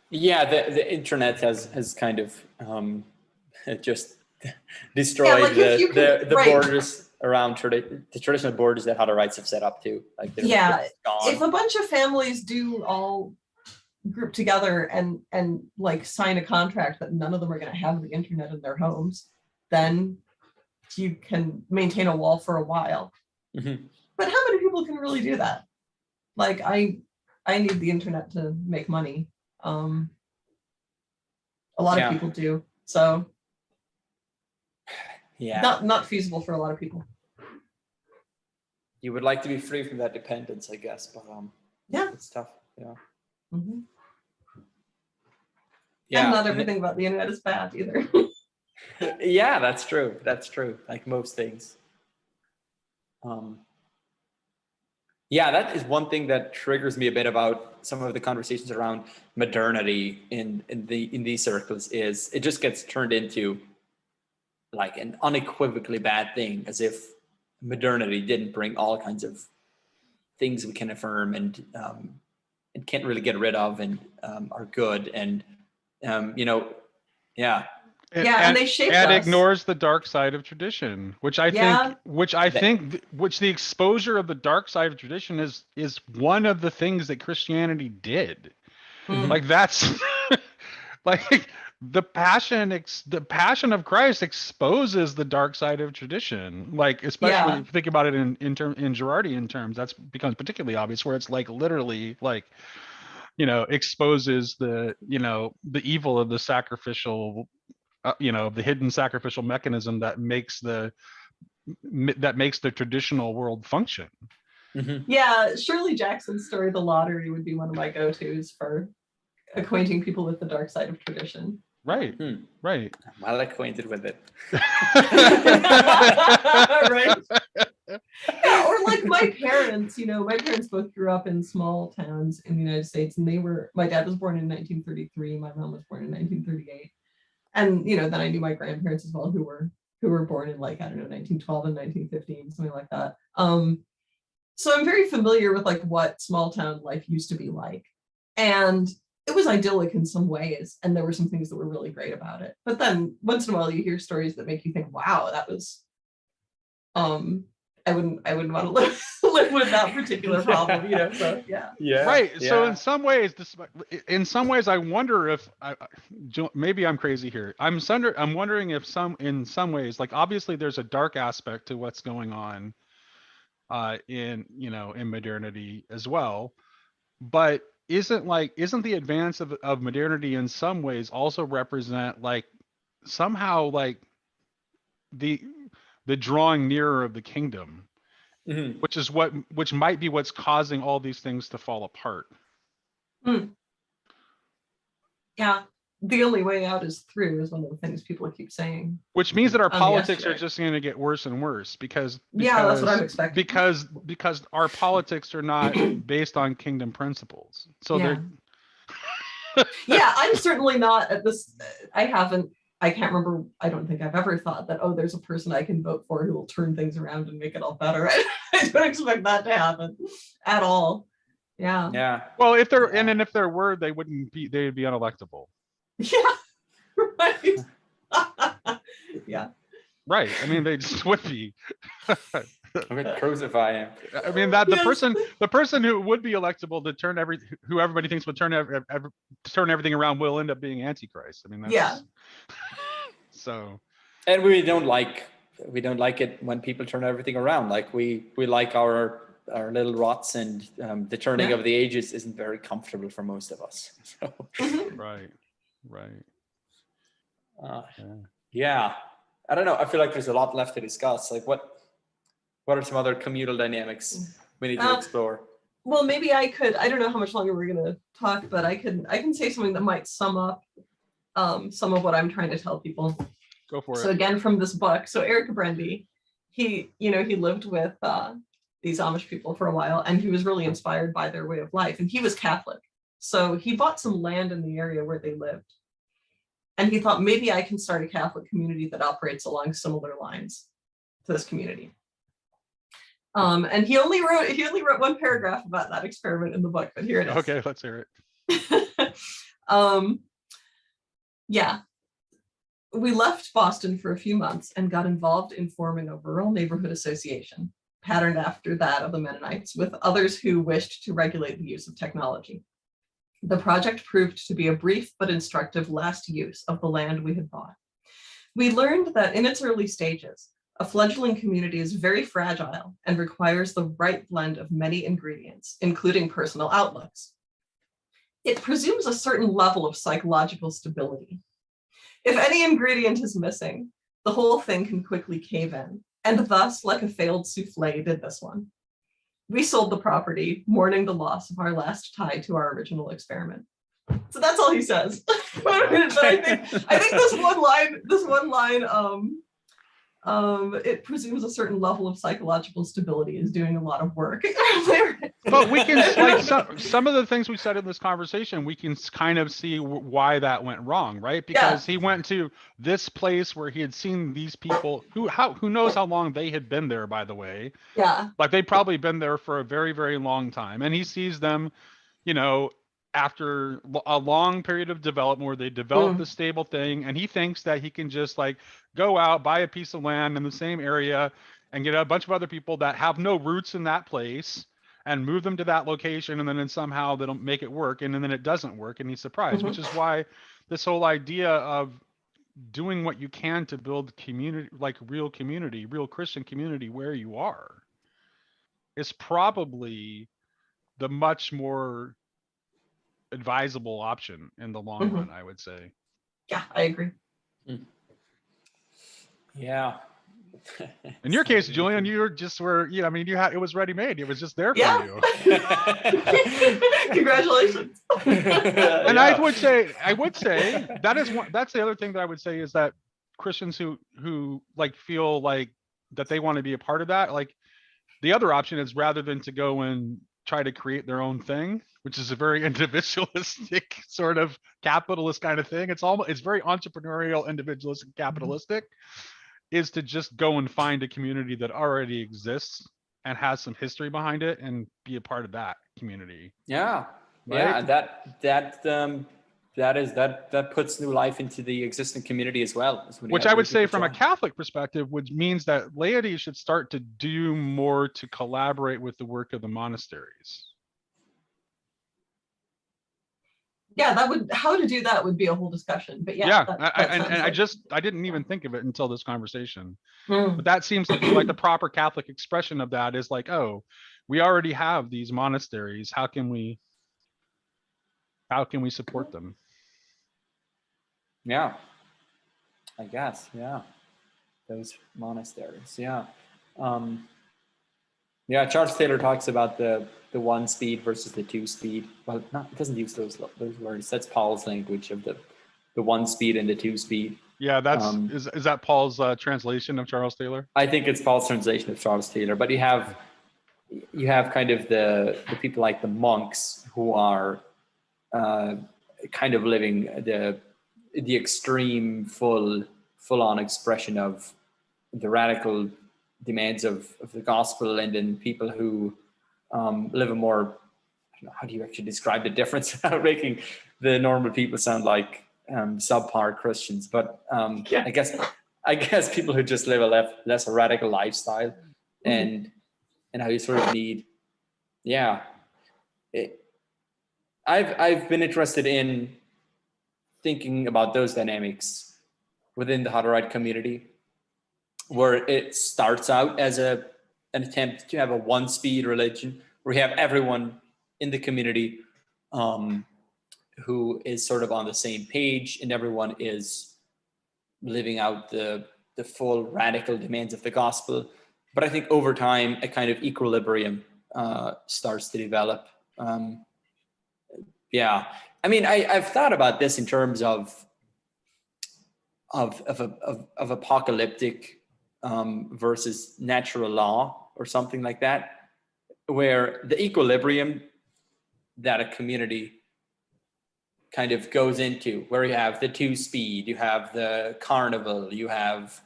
Yeah, the internet has kind of just destroyed the borders around the traditional borders that Hutterites have set up too. Like if a bunch of families do all group together and like sign a contract that none of them are going to have the internet in their homes, then you can maintain a wall for a while. But how many people can really do that? Like I need the internet to make money. A lot of people do, so not feasible for a lot of people. You would like to be free from that dependence, I guess, but it's tough. And not everything about the internet is bad either. Yeah, that's true. Like most things. That is one thing that triggers me a bit about some of the conversations around modernity in these circles. Is it just gets turned into like an unequivocally bad thing, as if modernity didn't bring all kinds of things we can affirm and can't really get rid of, and are good, and and they shape us. Ignores the dark side of tradition, which the exposure of the dark side of tradition is one of the things that Christianity did. Like that's like the passion of Christ exposes the dark side of tradition. Like, especially if you think about it in Girardian terms, that's becomes particularly obvious, where it's like literally like, exposes the evil of the sacrificial, the hidden sacrificial mechanism that makes the traditional world function. Yeah, Shirley Jackson's story, The Lottery, would be one of my go-tos for acquainting people with the dark side of tradition. Right. Right. I'm well acquainted with it. Right. Yeah, or like my parents, my parents both grew up in small towns in the United States, and my dad was born in 1933, my mom was born in 1938. And then I knew my grandparents as well, who were born in, like, I don't know, 1912 and 1915, something like that. So I'm very familiar with like what small town life used to be like. And it was idyllic in some ways, and there were some things that were really great about it. But then once in a while you hear stories that make you think, wow, that was I wouldn't want to live with that particular problem, so right. So in some ways I wonder if maybe I'm crazy here. I'm wondering if in some ways, like, obviously there's a dark aspect to what's going on in modernity as well, but isn't the advance of modernity in some ways also represent, like, somehow like the drawing nearer of the kingdom, which might be what's causing all these things to fall apart. Yeah, the only way out is through is one of the things people keep saying. Which means that our On the politics are Estuary. just going to get worse and worse because Yeah, that's what I'm expecting. because our politics are not based on kingdom principles. So Yeah. they're Yeah, I'm certainly not at this. I can't remember. I don't think I've ever thought that, oh, there's a person I can vote for who will turn things around and make it all better. I don't expect that to happen at all. Yeah. Yeah. Well, if there and then if there were, they'd be unelectable. Yeah. Right. Yeah. Right. I mean, they just would be. I'm gonna crucify him. I mean that Yes. the person who would be electable to turn who everybody thinks would turn everything around will end up being Antichrist. I mean, that's, Yeah. So. And we don't like it when people turn everything around. Like we like our little rots, and the turning of the ages isn't very comfortable for most of us. So. Right. Yeah. I don't know. I feel like there's a lot left to discuss. Like what are some other communal dynamics we need to explore? Well, maybe I don't know how much longer we're going to talk, but I can say something that might sum up some of what I'm trying to tell people. Go for it. So again, from this book, so Eric Brandy, he lived with these Amish people for a while, and he was really inspired by their way of life, and he was Catholic. So he bought some land in the area where they lived. And he thought, maybe I can start a Catholic community that operates along similar lines to this community. And he only wrote one paragraph about that experiment in the book, but here it is. Okay, let's hear it. Yeah. We left Boston for a few months and got involved in forming a rural neighborhood association, patterned after that of the Mennonites, with others who wished to regulate the use of technology. The project proved to be a brief but instructive last use of the land we had bought. We learned that in its early stages, a fledgling community is very fragile and requires the right blend of many ingredients, including personal outlooks. It presumes a certain level of psychological stability. If any ingredient is missing, the whole thing can quickly cave in, and thus, like a failed souffle, did this one. We sold the property, mourning the loss of our last tie to our original experiment. So that's all he says. But I think this one line, it presumes a certain level of psychological stability is doing a lot of work. But we can, like, some of the things we said in this conversation, we can kind of see why that went wrong, right? Because he went to this place where he had seen these people who knows how long they had been there, by the way. Yeah. Like they'd probably been there for a very, very long time. And he sees them, after a long period of development where they develop the stable thing, and he thinks that he can just like go out, buy a piece of land in the same area and get a bunch of other people that have no roots in that place and move them to that location, and then somehow they don't make it work, and then it doesn't work, and he's surprised, which is why this whole idea of doing what you can to build community, like real Christian community where you are, is probably the much more advisable option in the long run, I would say. Yeah, I agree. Yeah. In your case, Julian, you were just it was ready made. It was just there for you. Congratulations. And I would say that's the other thing that I would say is that Christians who like feel like that they want to be a part of that, like the other option is rather than to go and try to create their own thing, which is a very individualistic sort of capitalist kind of thing. It's very entrepreneurial, individualistic, capitalistic, is to just go and find a community that already exists and has some history behind it and be a part of that community. Yeah. Right? Yeah. That puts new life into the existing community as well. Which I would say from a Catholic perspective, which means that laity should start to do more to collaborate with the work of the monasteries. Yeah, how to do that would be a whole discussion, but I didn't even think of it until this conversation. But that seems to be like the proper Catholic expression of that is like, oh, we already have these monasteries. How can we support them? Yeah, I guess. Yeah, those monasteries. Yeah. Yeah, Charles Taylor talks about the one speed versus the two speed. Well, it doesn't use those words. That's Paul's language of the the 1 speed and the 2 speed. Yeah, that's is that Paul's translation of Charles Taylor? I think it's Paul's translation of Charles Taylor, but you have kind of the people like the monks who are kind of living the extreme full on expression of the radical demands of the gospel, and then people who live a more, I don't know, how do you actually describe the difference without making the normal people sound like subpar Christians, but I guess people who just live a less radical lifestyle, and how you sort of need, I've been interested in thinking about those dynamics within the Hutterite community, where it starts out as an attempt to have a 1-speed religion, where you have everyone in the community who is sort of on the same page, and everyone is living out the full radical demands of the gospel. But I think over time, a kind of equilibrium starts to develop. I mean, I've thought about this in terms of apocalyptic versus natural law, or something like that, where the equilibrium that a community kind of goes into, where you have the 2-speed, you have the carnival, you have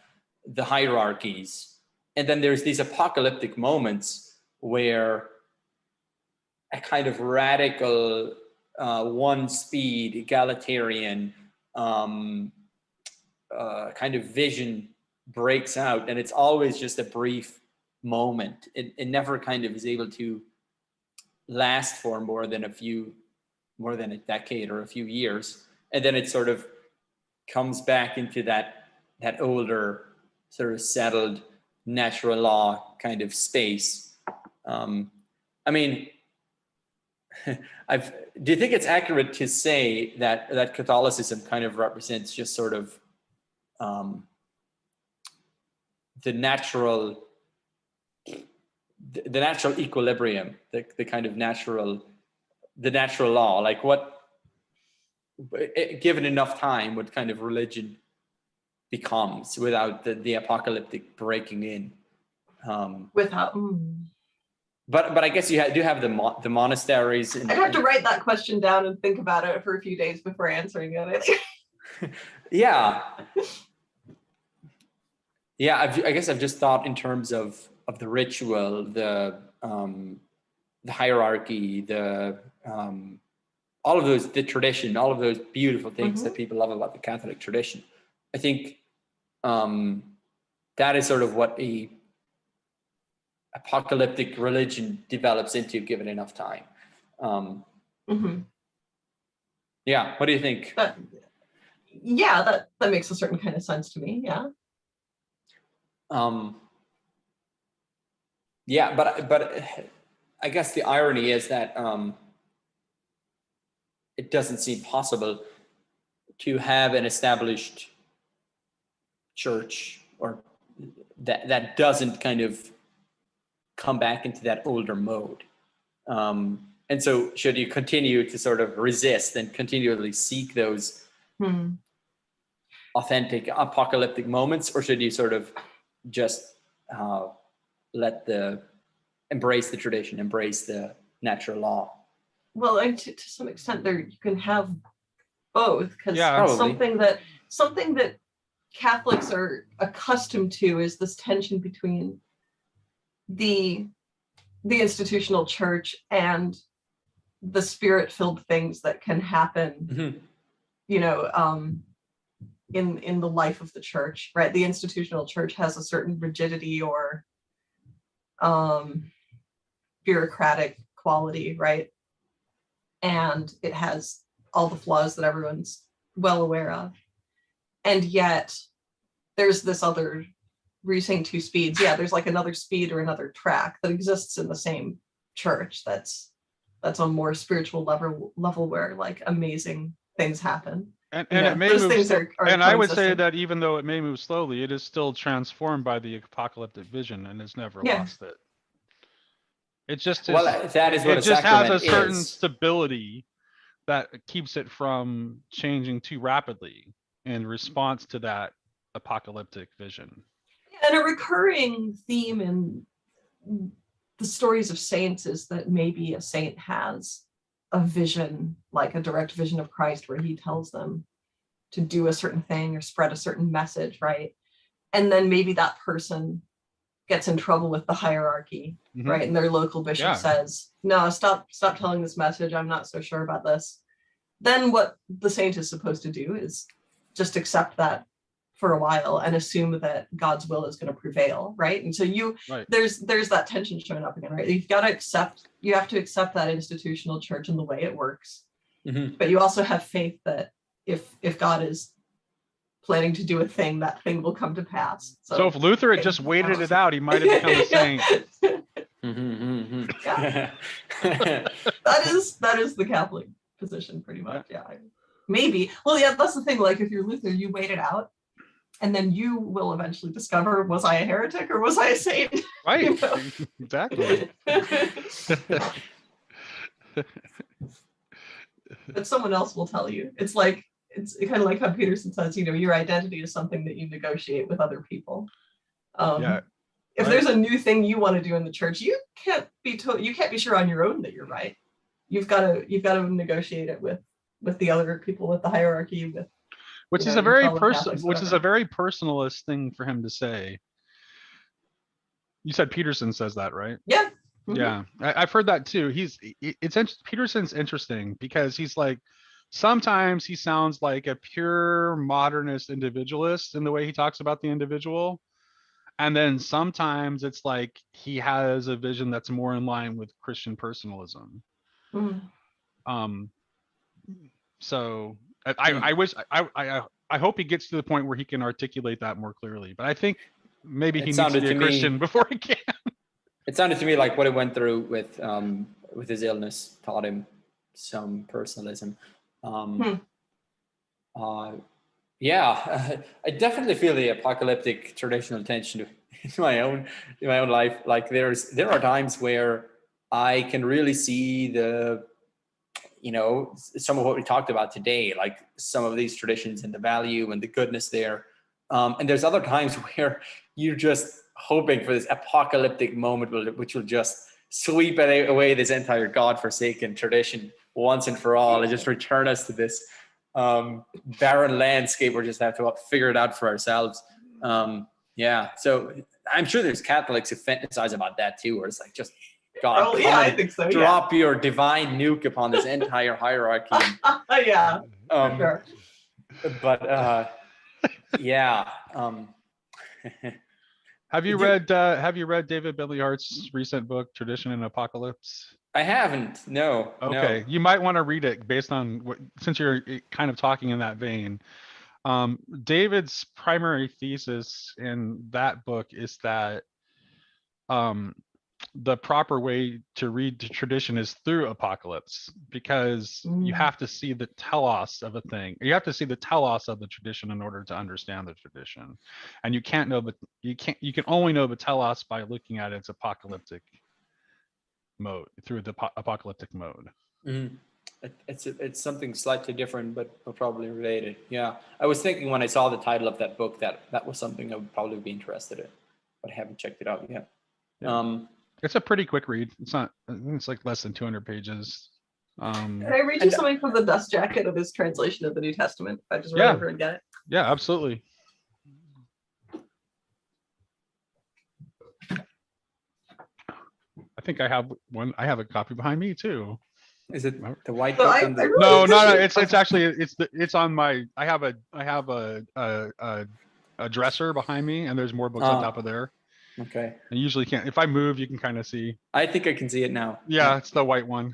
the hierarchies, and then there's these apocalyptic moments where a kind of radical 1-speed egalitarian kind of vision breaks out, and it's always just a brief moment. It never kind of is able to last for more than a decade or a few years, and then it sort of comes back into that older sort of settled natural law kind of space. I mean, do you think it's accurate to say that Catholicism kind of represents just sort of the natural equilibrium, the kind of natural law, like what, given enough time, what kind of religion becomes without the apocalyptic breaking in? But I guess you do have the monasteries. I'd have to write that question down and think about it for a few days before answering it. I guess I've just thought in terms of the ritual, the hierarchy, all of those, the tradition, all of those beautiful things that people love about the Catholic tradition. I think that is sort of what a apocalyptic religion develops into, given enough time. Yeah, what do you think? That makes a certain kind of sense to me. But I guess the irony is that it doesn't seem possible to have an established church, or that doesn't kind of come back into that older mode. And so should you continue to sort of resist and continually seek those authentic apocalyptic moments, or should you sort of just embrace the tradition, embrace the natural law? Well, and to some extent there you can have both, because something that Catholics are accustomed to is this tension between the institutional church and the spirit-filled things that can happen, in the life of the church, right? The institutional church has a certain rigidity or bureaucratic quality, right? And it has all the flaws that everyone's well aware of. And yet there's this other, were you saying 2 speeds? Yeah, there's like another speed or another track that exists in the same church that's on more spiritual level where like amazing things happen. And it may move and I would say that even though it may move slowly, it is still transformed by the apocalyptic vision and has never lost it. It just is, that is what it just has a certain stability that keeps it from changing too rapidly in response to that apocalyptic vision. And a recurring theme in the stories of saints is that maybe a saint has a vision, like a direct vision of Christ, where he tells them to do a certain thing or spread a certain message, right? And then maybe that person gets in trouble with the hierarchy, right? And their local bishop says, no, stop telling this message. I'm not so sure about this. Then what the saint is supposed to do is just accept that for a while and assume that God's will is going to prevail, right? And so there's that tension showing up again, right? You have to accept that institutional church and the way it works. But you also have faith that if God is planning to do a thing, that thing will come to pass. So if Luther had just waited it out, he might have become a saint. Yeah. that is the Catholic position, pretty much. Yeah. Maybe. Well, yeah, that's the thing. Like, if you're Luther, you wait it out, and then you will eventually discover, was I a heretic or was I a saint? Right. You know? Exactly. But someone else will tell you. It's kind of like how Peterson says, your identity is something that you negotiate with other people. If there's a new thing you want to do in the church, you can't be sure on your own that you're right. You've got to negotiate it with the other people, with the hierarchy, which is a very personalist thing for him to say. You said Peterson says that, right? Yeah. Mm-hmm. Yeah, I've heard that too. Peterson's interesting because he's like, sometimes he sounds like a pure modernist individualist in the way he talks about the individual. And then sometimes it's like he has a vision that's more in line with Christian personalism. So I wish I hope he gets to the point where he can articulate that more clearly. But I think maybe he needs to be a Christian before he can. It sounded to me like what he went through with his illness taught him some personalism. I definitely feel the apocalyptic traditional tension in my own life. Like there are times where I can really see some of what we talked about today, like some of these traditions and the value and the goodness there. And there's other times where you're just hoping for this apocalyptic moment which will just sweep away this entire godforsaken tradition once and for all and just return us to this barren landscape. We just have to figure it out for ourselves. So I'm sure there's Catholics who fantasize about that too, where it's like, just God, I think so. Drop your divine nuke upon this entire hierarchy. For sure. But Have you read David Bentley Hart's recent book, Tradition and Apocalypse? I haven't. No. Okay, no. You might want to read it based on since you're kind of talking in that vein. David's primary thesis in that book is that the proper way to read the tradition is through apocalypse, because you have to see the telos of a thing. You have to see the telos of the tradition in order to understand the tradition, and you can only know the telos by looking at its apocalyptic mode, through the apocalyptic mode. It's something slightly different, but probably related. Yeah, I was thinking when I saw the title of that book that was something I would probably be interested in, but I haven't checked it out yet. It's a pretty quick read. It's like less than 200 pages. Can I read you something from the dust jacket of his translation of the New Testament? If I just run over and get it. Yeah, absolutely. I think I have one. I have a copy behind me too. Is it the white book? No. It's actually it's on my. I have a dresser behind me, and there's more books on top of there. Okay. I usually can't. If I move, you can kind of see. I think I can see it now. Yeah, it's the white one.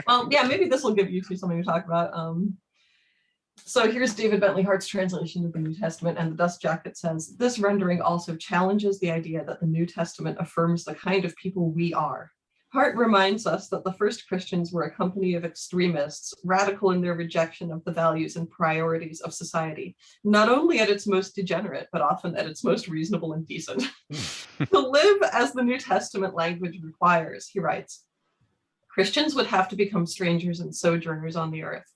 Well, yeah, maybe this will give you two something to talk about. So here's David Bentley Hart's translation of the New Testament, and the dust jacket says, this rendering also challenges the idea that the New Testament affirms the kind of people we are. Hart reminds us that the first Christians were a company of extremists, radical in their rejection of the values and priorities of society, not only at its most degenerate, but often at its most reasonable and decent. To live as the New Testament language requires, he writes, Christians would have to become strangers and sojourners on the earth,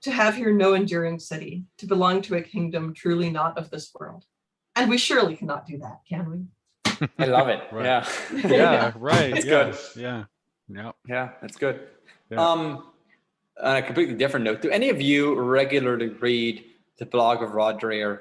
to have here no enduring city, to belong to a kingdom truly not of this world. And we surely cannot do that, can we? I love it. Right. Yeah. Yeah, right. That's yeah. good. Yeah. Yeah. Yeah, that's good. Yeah. On a completely different note, do any of you regularly read the blog of Rod Dreher?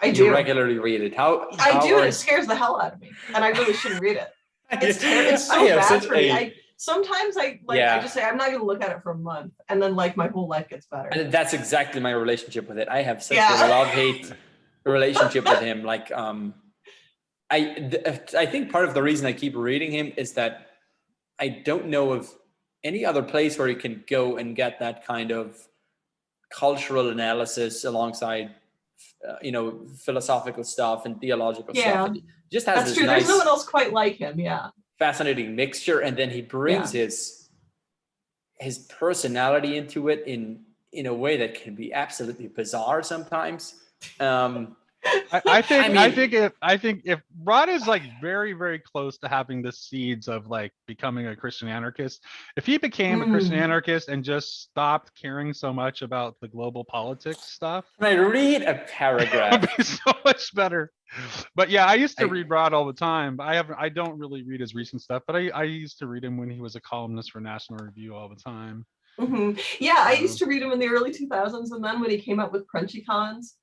I do. You regularly read it. I do, and it scares the hell out of me. And I really shouldn't read it. It's so bad for me. Sometimes I just say, I'm not going to look at it for a month. And then like my whole life gets better. And that's exactly my relationship with it. I have such a love-hate relationship with him. Like, I think part of the reason I keep reading him is that I don't know of any other place where you can go and get that kind of cultural analysis alongside, philosophical stuff and theological stuff. It just has this true. nice, there's no one else quite like him. Yeah. fascinating mixture. And then he brings his personality into it in a way that can be absolutely bizarre sometimes. I think if Rod is like very, very close to having the seeds of like becoming a Christian anarchist, if he became a Christian anarchist and just stopped caring so much about the global politics stuff, can I read a paragraph? It would be so much better. But yeah, I used to read Rod all the time. I don't really read his recent stuff, but I used to read him when he was a columnist for National Review all the time. Mm-hmm. Yeah, I used to read him in the early 2000s, and then when he came up with Crunchy Cons,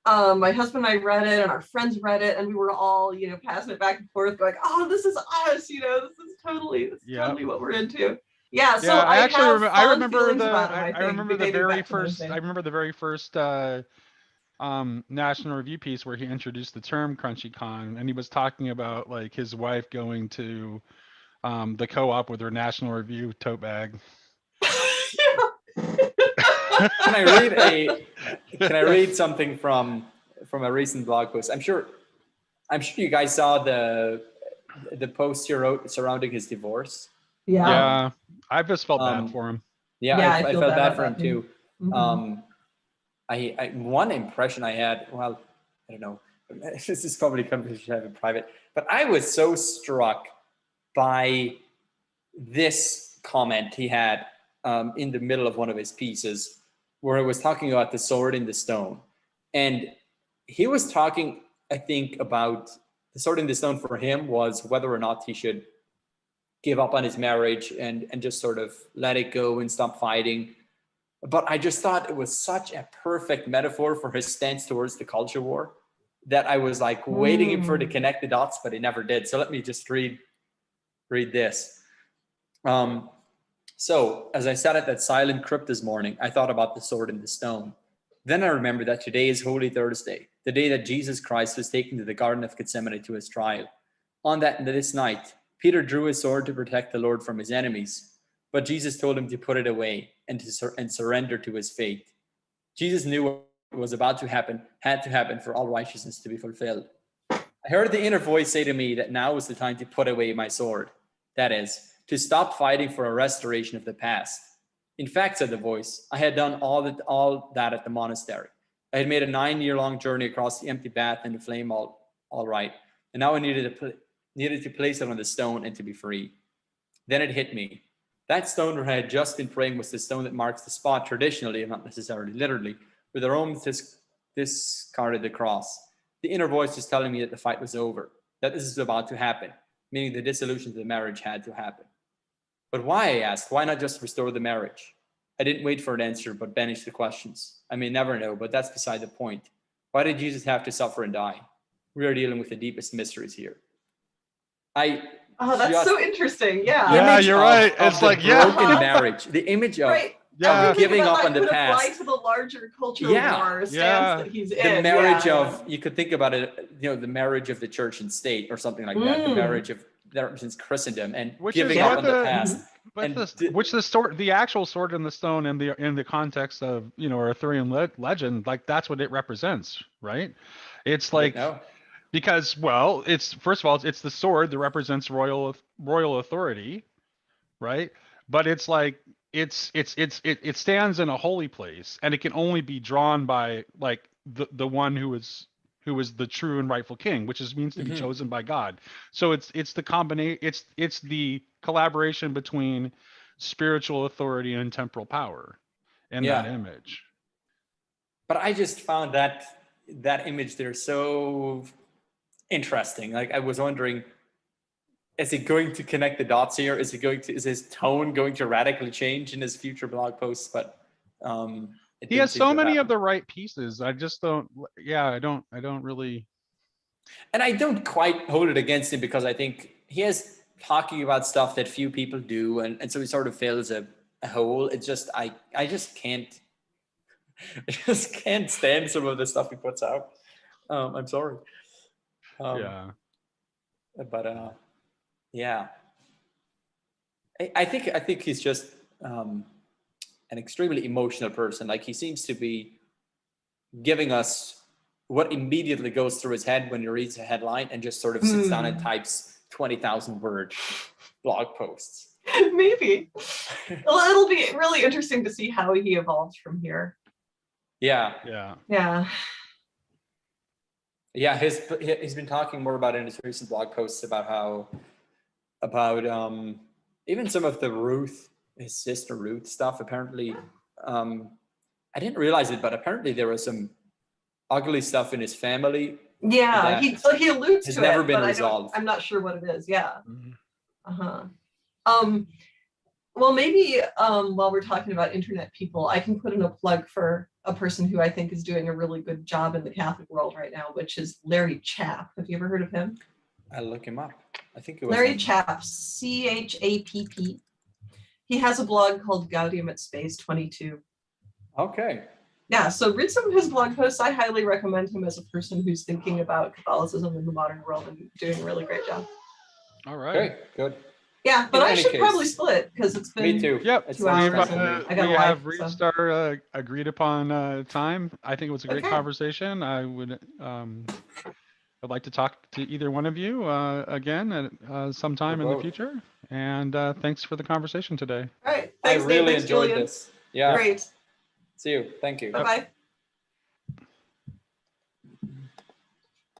my husband and I read it, and our friends read it, and we were all, passing it back and forth, going, "Oh, this is us! This is totally what we're into." Yeah. So I remember the very first National Review piece where he introduced the term Crunchy Con, and he was talking about like his wife going to the co-op with her National Review tote bag. Can I read something from a recent blog post? I'm sure you guys saw the post you wrote surrounding his divorce. Yeah. I just felt bad for him. I felt bad for him too. Mm-hmm. One impression I had, well, I don't know, this is probably a conversation I have in private, but I was so struck by this comment he had in the middle of one of his pieces, where he was talking about the sword in the stone. And he was talking, I think, about the sword in the stone for him was whether or not he should give up on his marriage and just sort of let it go and stop fighting. But I just thought it was such a perfect metaphor for his stance towards the culture war that I was like waiting for to connect the dots, but he never did. So let me just read this. So as I sat at that silent crypt this morning, I thought about the sword in the stone. Then I remembered that today is Holy Thursday, the day that Jesus Christ was taken to the Garden of Gethsemane to his trial. On this night, Peter drew his sword to protect the Lord from his enemies, but Jesus told him to put it away and surrender to his fate. Jesus knew what was about to happen, had to happen for all righteousness to be fulfilled. I heard the inner voice say to me that now was the time to put away my sword. That is, to stop fighting for a restoration of the past. In fact, said the voice, I had done all that at the monastery. I had made a 9-year-long journey across the empty bath and the flame all right. And now I needed to place it on the stone and to be free. Then it hit me. That stone where I had just been praying was the stone that marks the spot traditionally, and not necessarily literally, where the Romans discarded the cross. The inner voice was telling me that the fight was over, that this is about to happen, meaning the dissolution of the marriage had to happen. But why, I asked, why not just restore the marriage? I didn't wait for an answer, but banished the questions. I may never know, but that's beside the point. Why did Jesus have to suffer and die? We are dealing with the deepest mysteries here. That's so interesting. Yeah. Yeah, you're right. It's like broken marriage. The image of giving up on the past. Apply to the larger cultural war stance that he's in. The marriage of, you could think about it, the marriage of the church and state or something like that. The marriage of that represents Christendom and giving up on the past. The actual sword in the stone in the context of Arthurian legend, like that's what it represents, right? It's like because it's first of all it's the sword that represents royal authority, right? But it's like it stands in a holy place, and it can only be drawn by like the one who is who is the true and rightful king, which means to be chosen by God. So it's the combination, it's the collaboration between spiritual authority and temporal power in that image. But I just found that image there so interesting. Like, I was wondering, is he going to connect the dots here? Is his tone going to radically change in his future blog posts? But he has so many of the right pieces. I just don't. Yeah, I don't really. And I don't quite hold it against him, because I think he is talking about stuff that few people do, and so he sort of fills a hole. It's just I just can't. I just can't stand some of the stuff he puts out. I'm sorry. Yeah. But yeah. I think he's just an extremely emotional person. Like, he seems to be giving us what immediately goes through his head when he reads a headline, and just sort of sits down and types 20,000 word blog posts. Maybe. Well, it'll be really interesting to see how he evolves from here. Yeah. He's been talking more about in his recent blog posts about even some of the his sister Ruth stuff. Apparently, I didn't realize it, but apparently there was some ugly stuff in his family. Yeah, he alludes to it. Never been resolved. I'm not sure what it is. Yeah. Well, maybe while we're talking about internet people, I can put in a plug for a person who I think is doing a really good job in the Catholic world right now, which is Larry Chapp. Have you ever heard of him? I'll look him up. I think it was Larry Chapp, CHAPP. He has a blog called Gaudium at Space 22. Okay. Yeah, so read some of his blog posts. I highly recommend him as a person who's thinking about Catholicism in the modern world and doing a really great job. All right. Okay, good. Yeah, but I should probably split, because it's been Me too. Yep. 2 hours. We have reached our agreed upon time. I think it was a great conversation. I'd like to talk to either one of you again at sometime in the future. And thanks for the conversation today. All right. Thanks, I really Dave. Thanks, enjoyed Julian. this. Yeah. Great. See you. Thank you. Bye-bye.